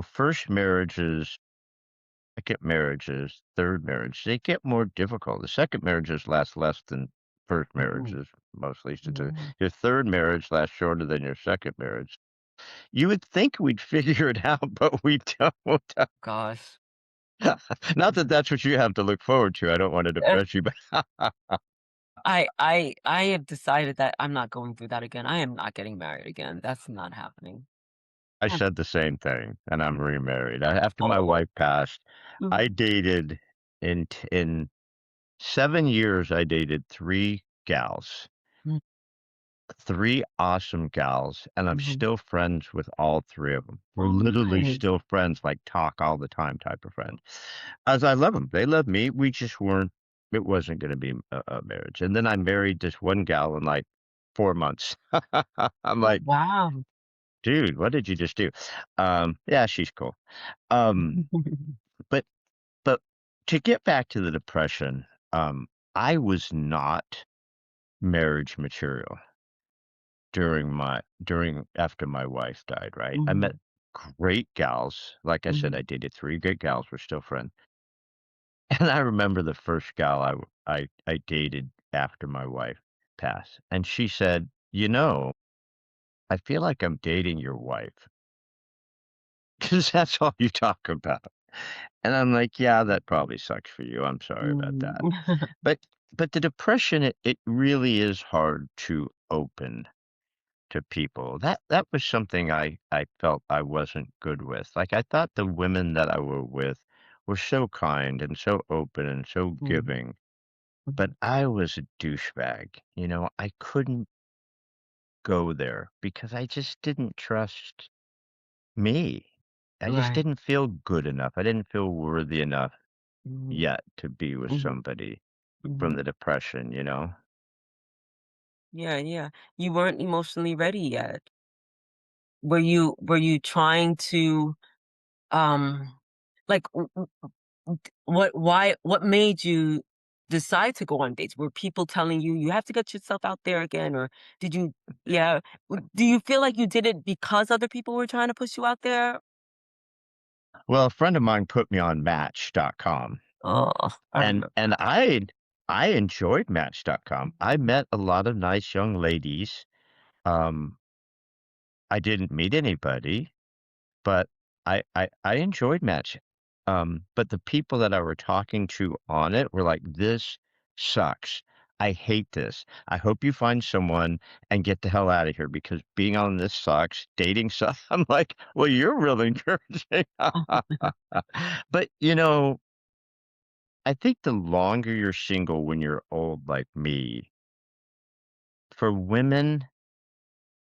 first marriages, second marriages, third marriage, they get more difficult. The second marriages last less than first Mhm. marriages, mostly. So Yeah. your third marriage lasts shorter than your second marriage. You would think we'd figure it out, but we don't. Gosh. Not that that's what you have to look forward to. I don't want to Eh, depress you, but I have decided that I'm not going through that again. I am not getting married again. That's not happening. I Mm. said the same thing, and I'm remarried. After my Oh. wife passed, I Mhm, dated in 7 years. I dated three gals, mm, three awesome gals, and I'm mhm. still friends with all three of them. We're Oh, literally nice. still friends, like talk all the time type of friend. As I love them, they love me. We just weren't. It wasn't going to be a marriage. And then I married this one gal in like 4 months. I'm Oh, like, wow. dude, what did you just do? Yeah, she's cool. Um, but but to get back to the depression, I was not marriage material during after my wife died, right? I met Mhm, great gals. Like I said, mhm, I dated three great gals. We're still friends. And I remember the first gal I dated after my wife passed, and she said, "You know, I feel like I'm dating your wife because that's all you talk about." And I'm like, "Yeah, that probably sucks for you. I'm sorry about mm. that." But but the depression, it really is hard to open to people. That was something I felt I wasn't good with. Like, I thought the women that I were with were so kind and so open and so Mhm, giving. But mhm. I was a douchebag, I couldn't go there because I just didn't trust me. I just Right. didn't feel good enough. I didn't feel worthy enough Mhm, yet to be with mhm, somebody from mhm. the depression, you know? Yeah, yeah. You weren't emotionally ready yet. Were you trying to, um, like, what made you decide to go on dates? Were people telling you, "You have to get yourself out there again," or did you yeah, do you feel like you did it because other people were trying to push you out there? Well, a friend of mine put me on Match.com, Oh, I and remember and that. I enjoyed Match.com. I Mhm, met a lot of nice young ladies. Um, I didn't meet anybody. But I enjoyed Match, but the people that I were talking to on it were like, "This sucks. I hate this. I hope you find someone and get the hell out of here because being on this sucks, dating sucks." I'm like, "Well, you're really encouraging." But, I think the longer you're single when you're old like me, for women,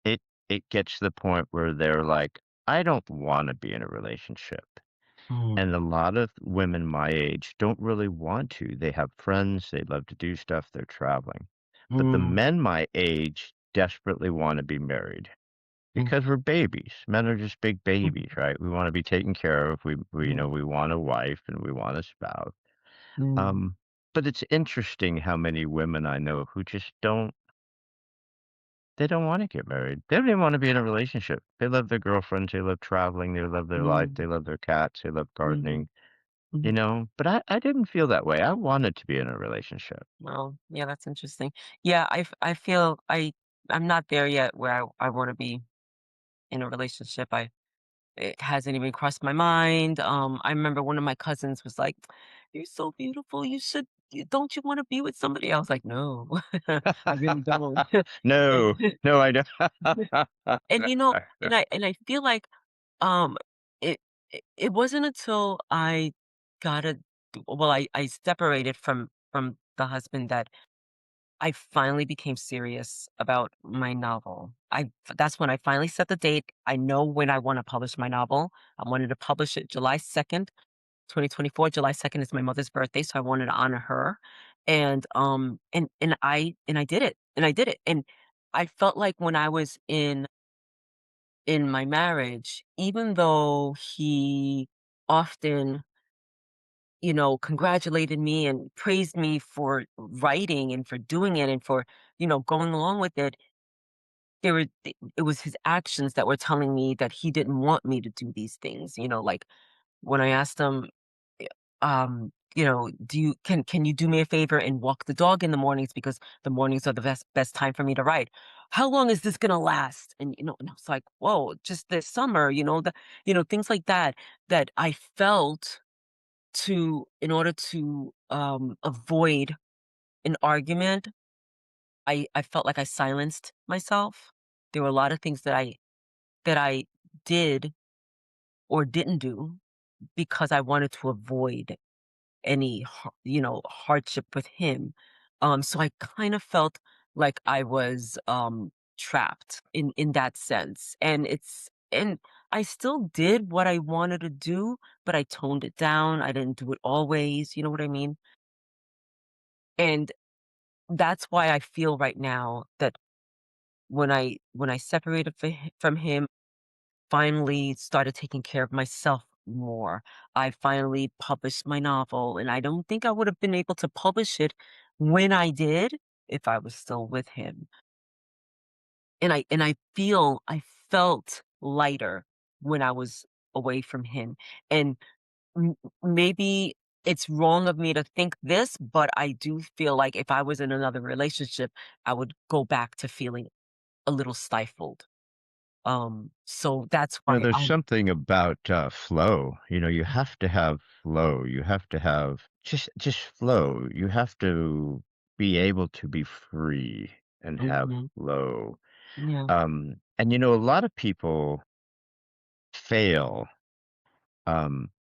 it it gets to the point where they're like, "I don't wanna be in a relationship." mhm, And a lot of women my age don't really want to. They have friends, they love to do stuff, they're traveling. But the mm, men my age desperately want to be married mm, because we're babies. Men are just big mhm, babies, right? We want to be taken care of. mhm, We want a wife and we want a spouse. mm, Um, but it's interesting how many women I know who just they don't want to get married. They don't even want to be in a relationship. They love their girlfriends, they love traveling, they love their life, they mm, love their cats, they love mhm, gardening. mhm. But I didn't feel that way. I wanted to be in a relationship. Well, yeah, that's interesting. Yeah, I feel I'm not there yet where I wanna be in a relationship. It hasn't even crossed my mind. I remember one of my cousins was like, "You're so beautiful. Don't you want to be with somebody?" I was like, "No, I really don't." No, And, no, I don't. and I feel like um it it wasn't until I got a well, I separated from the husband that I finally became serious about my novel. That's when I finally set the date. I know when I wanna publish my novel. I wanted to publish it July 2nd, 2024. July 2nd is my mother's birthday, so I wanted to honor her. And I did it, and I did it. And I felt like when I was in my marriage, even though he often congratulated me and praised me for writing and for doing it and for, going along with it. It was his actions that were telling me that he didn't want me to do these things. Like when I asked him, eh, do you can you do me a favor and walk the dog in the mornings because the mornings are the best time for me to write. how long is this gonna last? And, and I was like, "Whoa, just this summer," things like that, that I felt in order to, avoid an argument, I felt like I silenced myself. There were a lot of things that I did or didn't do because I wanted to avoid any hardship with him. So I kind of felt like I was trapped in that sense. And I still did what I wanted to do, but I toned it down. I didn't do it always, you know what I mean? And that's why I feel right now that when I separated from him, finally started taking care of myself more. I finally published my novel, and I don't think I would have been able to publish it when I did if I was still with him. And I felt lighter when I was away from him. And maybe it's wrong of me to think this, but I do feel like if I was in another relationship, I would go back to feeling a little stifled. So that's why There's I something about, flow, you have to have flow, you have to have just flow, you have to be able to be free and have Mhm. flow, Yeah. and, a lot of people fail,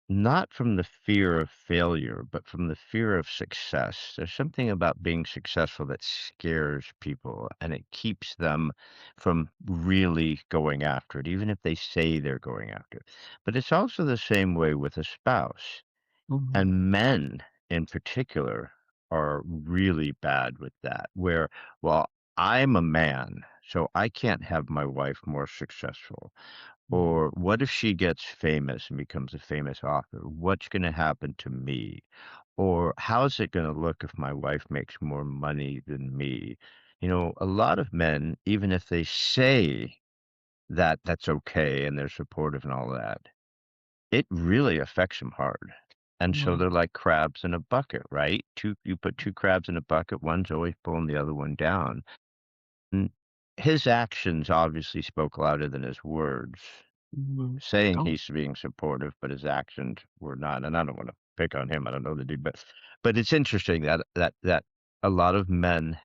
not from the fear of failure, but from the fear of success. There's something about being successful that scares people and it keeps them from really going after it, even if they say they're going after it. But it's also the same way with a spouse. Mhm. And men in particular are really bad with that, where, well, I'm a man, so I can't have my wife more successful. Mhm. Or what if she gets famous and becomes a famous author? What's going to happen to me? Or how's it going to look if my wife makes more money than me? A lot of men, even if they say that that's okay and they're supportive and all that, it really affects them hard. And so Yeah. they're like crabs in a bucket, right? You put two crabs in a bucket, one's always pulling the other one down. And his actions obviously spoke louder than his words, Mhm. saying Oh. he's being supportive, but his actions were not. And I don't want to pick on him. I don't know the dude, but it's interesting that a lot of men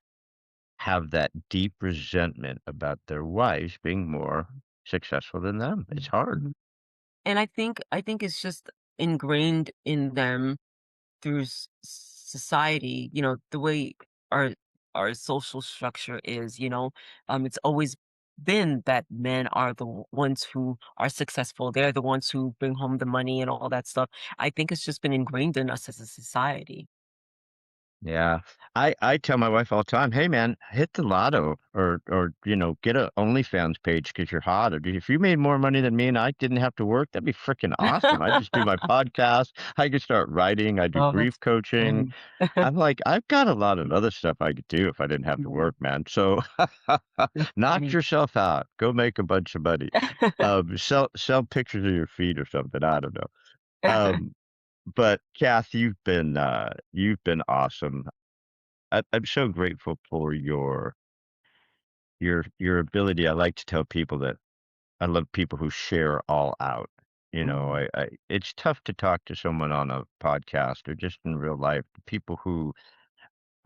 have that deep resentment about their wives being more successful than them. It's Mhm. hard. Mhm. And I think it's just ingrained in them through society, the way our our social structure is, it's always been that men are the ones who are successful. They're the ones who bring home the money and all that stuff. I think it's just been ingrained in us as a society. Yeah. I tell my wife all the time, "Hey, man, hit the lotto or, get a OnlyFans page because 'cause you're hot, or if you made more money than me and I didn't have to work, that'd be freaking awesome. I just do my podcast, I could start writing, I do Oh, grief that's coaching." funny. I'm like, "I've got a lot of other stuff I could do if I didn't have to Mhm. work, man." So, That's knock funny. yourself out, go make a bunch of money. Sell pictures of your feet or something, I don't know. Um, but Kath, you've been awesome. I'm so grateful for your ability. I like to tell people that I love people who share all out. Mhm. It's tough to talk to someone on a podcast or just in real life, people who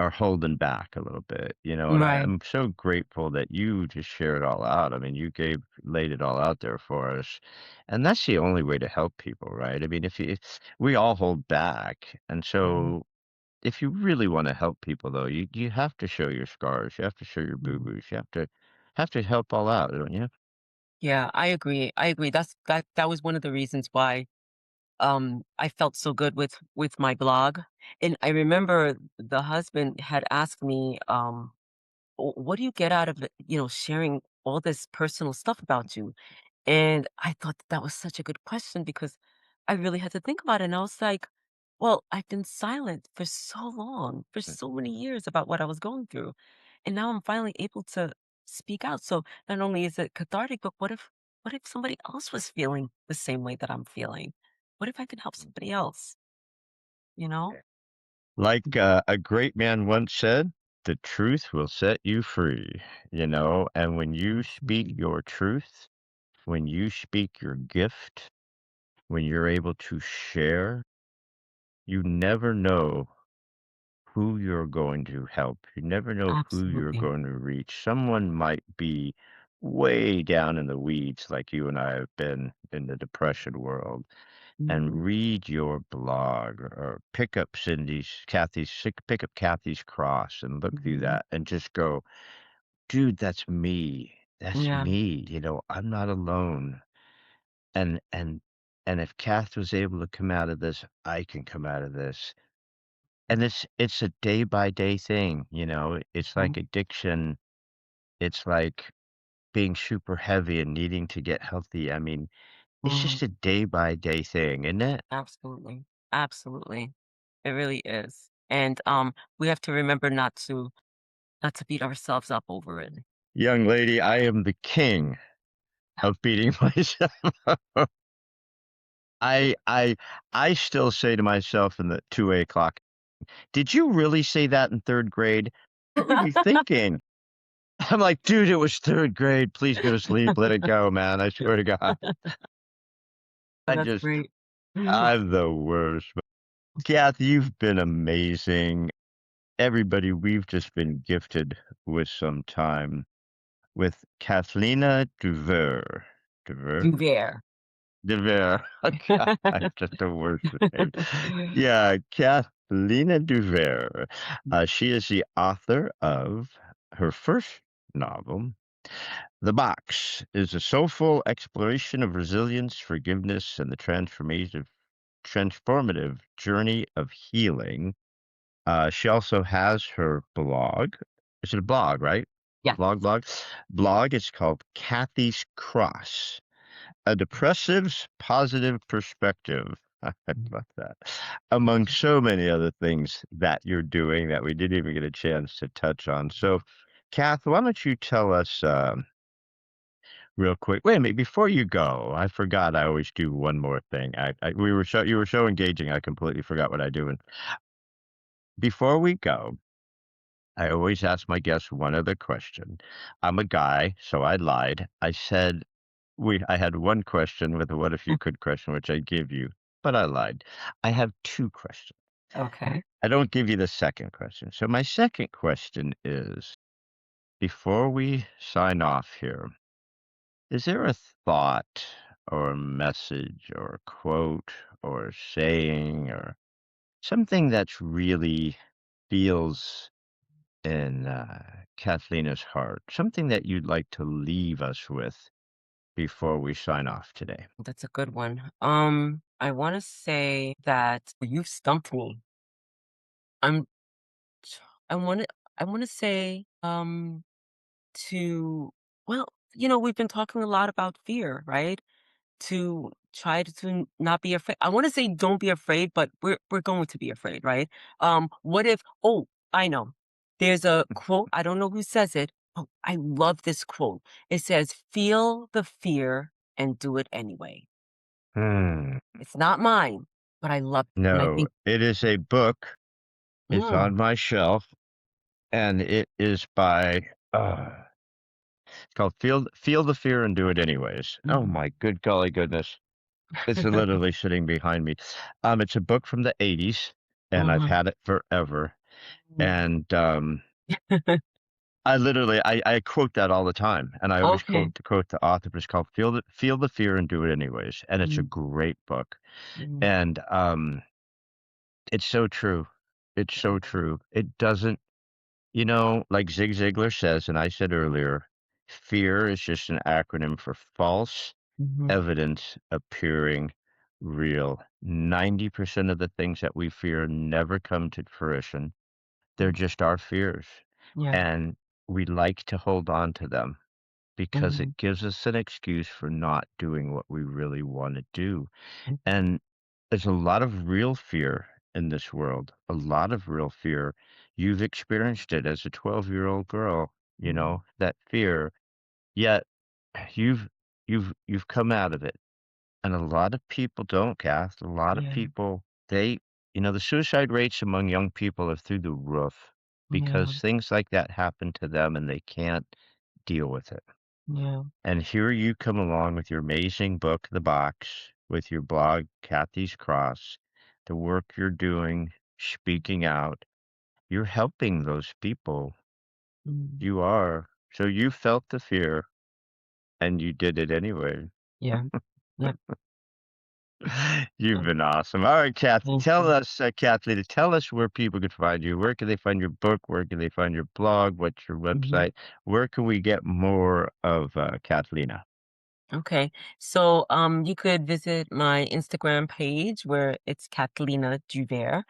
are holding back a little bit, and Right. I'm so grateful that you just share it all out. I mean, laid it all out there for us. And that's the only way to help people, right? I mean, if we all hold back. And Mhm. so if you really wanna help people, though, you have to show your scars, you have to show your Mhm. boo-boos, you have to help all out, don't you? Yeah, I agree. I agree. That was one of the reasons why I felt so good with my blog. And I remember the husband had asked me, what do you get out of it, sharing all this personal stuff about you? And I thought that was such a good question because I really had to think about it. And I was like, well, I've been silent for so long, for so many years about what I was going through. And now I'm finally able to speak out. So not only is it cathartic, but what if somebody else was feeling the same way that I'm feeling? What if I could help somebody else? You know? Like, a great man once said, the truth will set you free, you know, and when you speak Absolutely. your truth, when you speak your gift, when you're able to share, you never know who you're going to help. You never know who you're Absolutely. going to reach. Someone might be way down in the weeds, like you and I have been in the depression world, and Mhm. read your blog or pick up pick up Kathy's cross and look through Mhm. that and just go, dude, that's me. That's Yeah. me. I'm not alone. And and and if Kath was able to come out of this, I can come out of this. And it's a day by day thing, you know. It's like Mhm. addiction. It's like being super heavy and needing to get healthy. I mean, it's Mhm. just a day by day thing, isn't it? Absolutely. Absolutely. It really is. And, we have to remember not to beat ourselves up over it. Young lady, I am the king of beating myself up. I I I still say to myself in the 2 o'clock, "Did you really say that in 3rd grade? What were you thinking?" I'm like, "Dude, it was 3rd grade. Please go to sleep. Let it go, man. I swear to God." Oh, I that's just great. I'm the worst. But Kath, you've been amazing. Everybody, we've just been gifted with some time with Cathelina Duvert. Duvert? Duvert. Duvert. God, I'm just the worst with names. Yeah, Cathelina Duvert. She is the author of her first novel. The Box is a soulful exploration of resilience, forgiveness, and the transformative journey of healing. She also has her blog. Is it a blog, right? Yes. Blog. Blog is called Kathy's Cross, a depressive's positive perspective. I love that. Among so many other things that you're doing that we didn't even get a chance to touch on. So, Kath, why don't you tell us real quick? Wait a minute, before you go, I forgot. I always do one more thing. You were so engaging. I completely forgot what I do. And before we go, I always ask my guests one other question. I'm a guy, so I lied. I said I had one question with a what if you could question, which I give you, but I lied. I have two questions. Okay. I don't give you the second question. So my second question is, before we sign off here, is there a thought or a message or a quote or a saying or something that's really feels in Kathleen's heart, something that you'd like to leave us with before we sign off today? That's a good one. I wanna say that you've stumped me. I'm I wanna I wanna say, to well, we've been talking a lot about fear, right? To try to not be afraid. I wanna say don't be afraid, but we're going to be afraid, right? What if I know. There's a quote, I don't know who says it. Oh, I love this quote. It says, "Feel the fear and do it anyway." Hmm. It's not mine, but I love it, and I No, think it is a book. It's mm, on my shelf, and it is by it's called Feel the Fear and Do It Anyways. Oh mhm, my good golly goodness. It's literally sitting behind me. It's a book from the 80s, and I've mhm, had it forever. mm. And I quote that all the time, and I always Okay. quote the author, but it's called Feel the Fear and Do It Anyways, and it's a Mm, great book. mm, And it's so true. It's so true. It doesn't, like Zig Ziglar says, and I said earlier, fear is just an acronym for false mhm, evidence appearing real. 90% of the things that we fear never come to fruition. They're mm, just our fears. yeah, And we like to hold on to them because it mhm, gives us an excuse for not doing what we really want to do. mm, And there's a lot of real fear in this world, a lot of real fear. You've experienced it as a 12-year-old girl, mhm, that fear. Yet you've you've come out of it. And a lot of people don't, Kath. A lot of yeah, people, the suicide rates among young people are through the roof. Yeah. because things like that happen to them and they can't deal with it. Yeah. And here you come along with your amazing book, The Box, with your blog, Kathy's Cross, the work you're doing, speaking out. You're helping those people. Mm. You are. So you felt the fear and you did it anyway. Yeah. Yeah. You've Yeah. been awesome. All right, Thank you. Kathleen, tell us where people can find you. Where can they find your book? Where can they find your blog? What's your Mhm. website? Where can we get more of Cathelina? Okay. So, you could visit my Instagram page where it's Cathelina Duvert.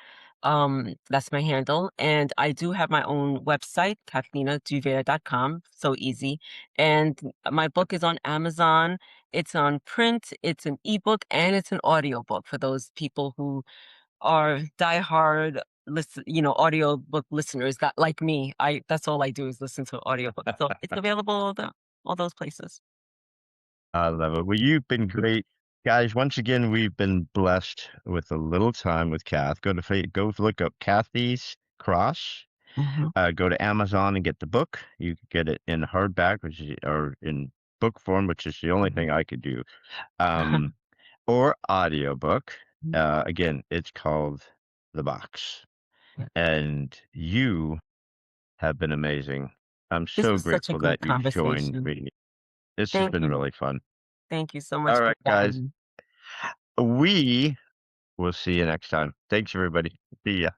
That's my handle. And I do have my own website, catherinaduvert.com. So easy. And my book is on Amazon. It's on print, it's an ebook, and it's an audiobook for those people who are diehard audiobook listeners that like me. That's all I do is listen to audiobooks. So it's available all those places. I love it. Well, you've been great. Guys, once again, we've been blessed with a little time with Kath. Go look up Kathy's Cross. Mhm. Go to Amazon and get the book. You can get it in hardback, or in book form, which is the only Mhm. thing I could do. Um, or audiobook. Mhm. Again, it's called The Box. Yeah. And you have been amazing. I'm This so was such a grateful good that you joined conversation. me. This has Thank been you. really fun. Thank you so much All for right, guys. chatting. We will see you next time. Thanks, everybody. See ya.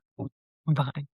Bye.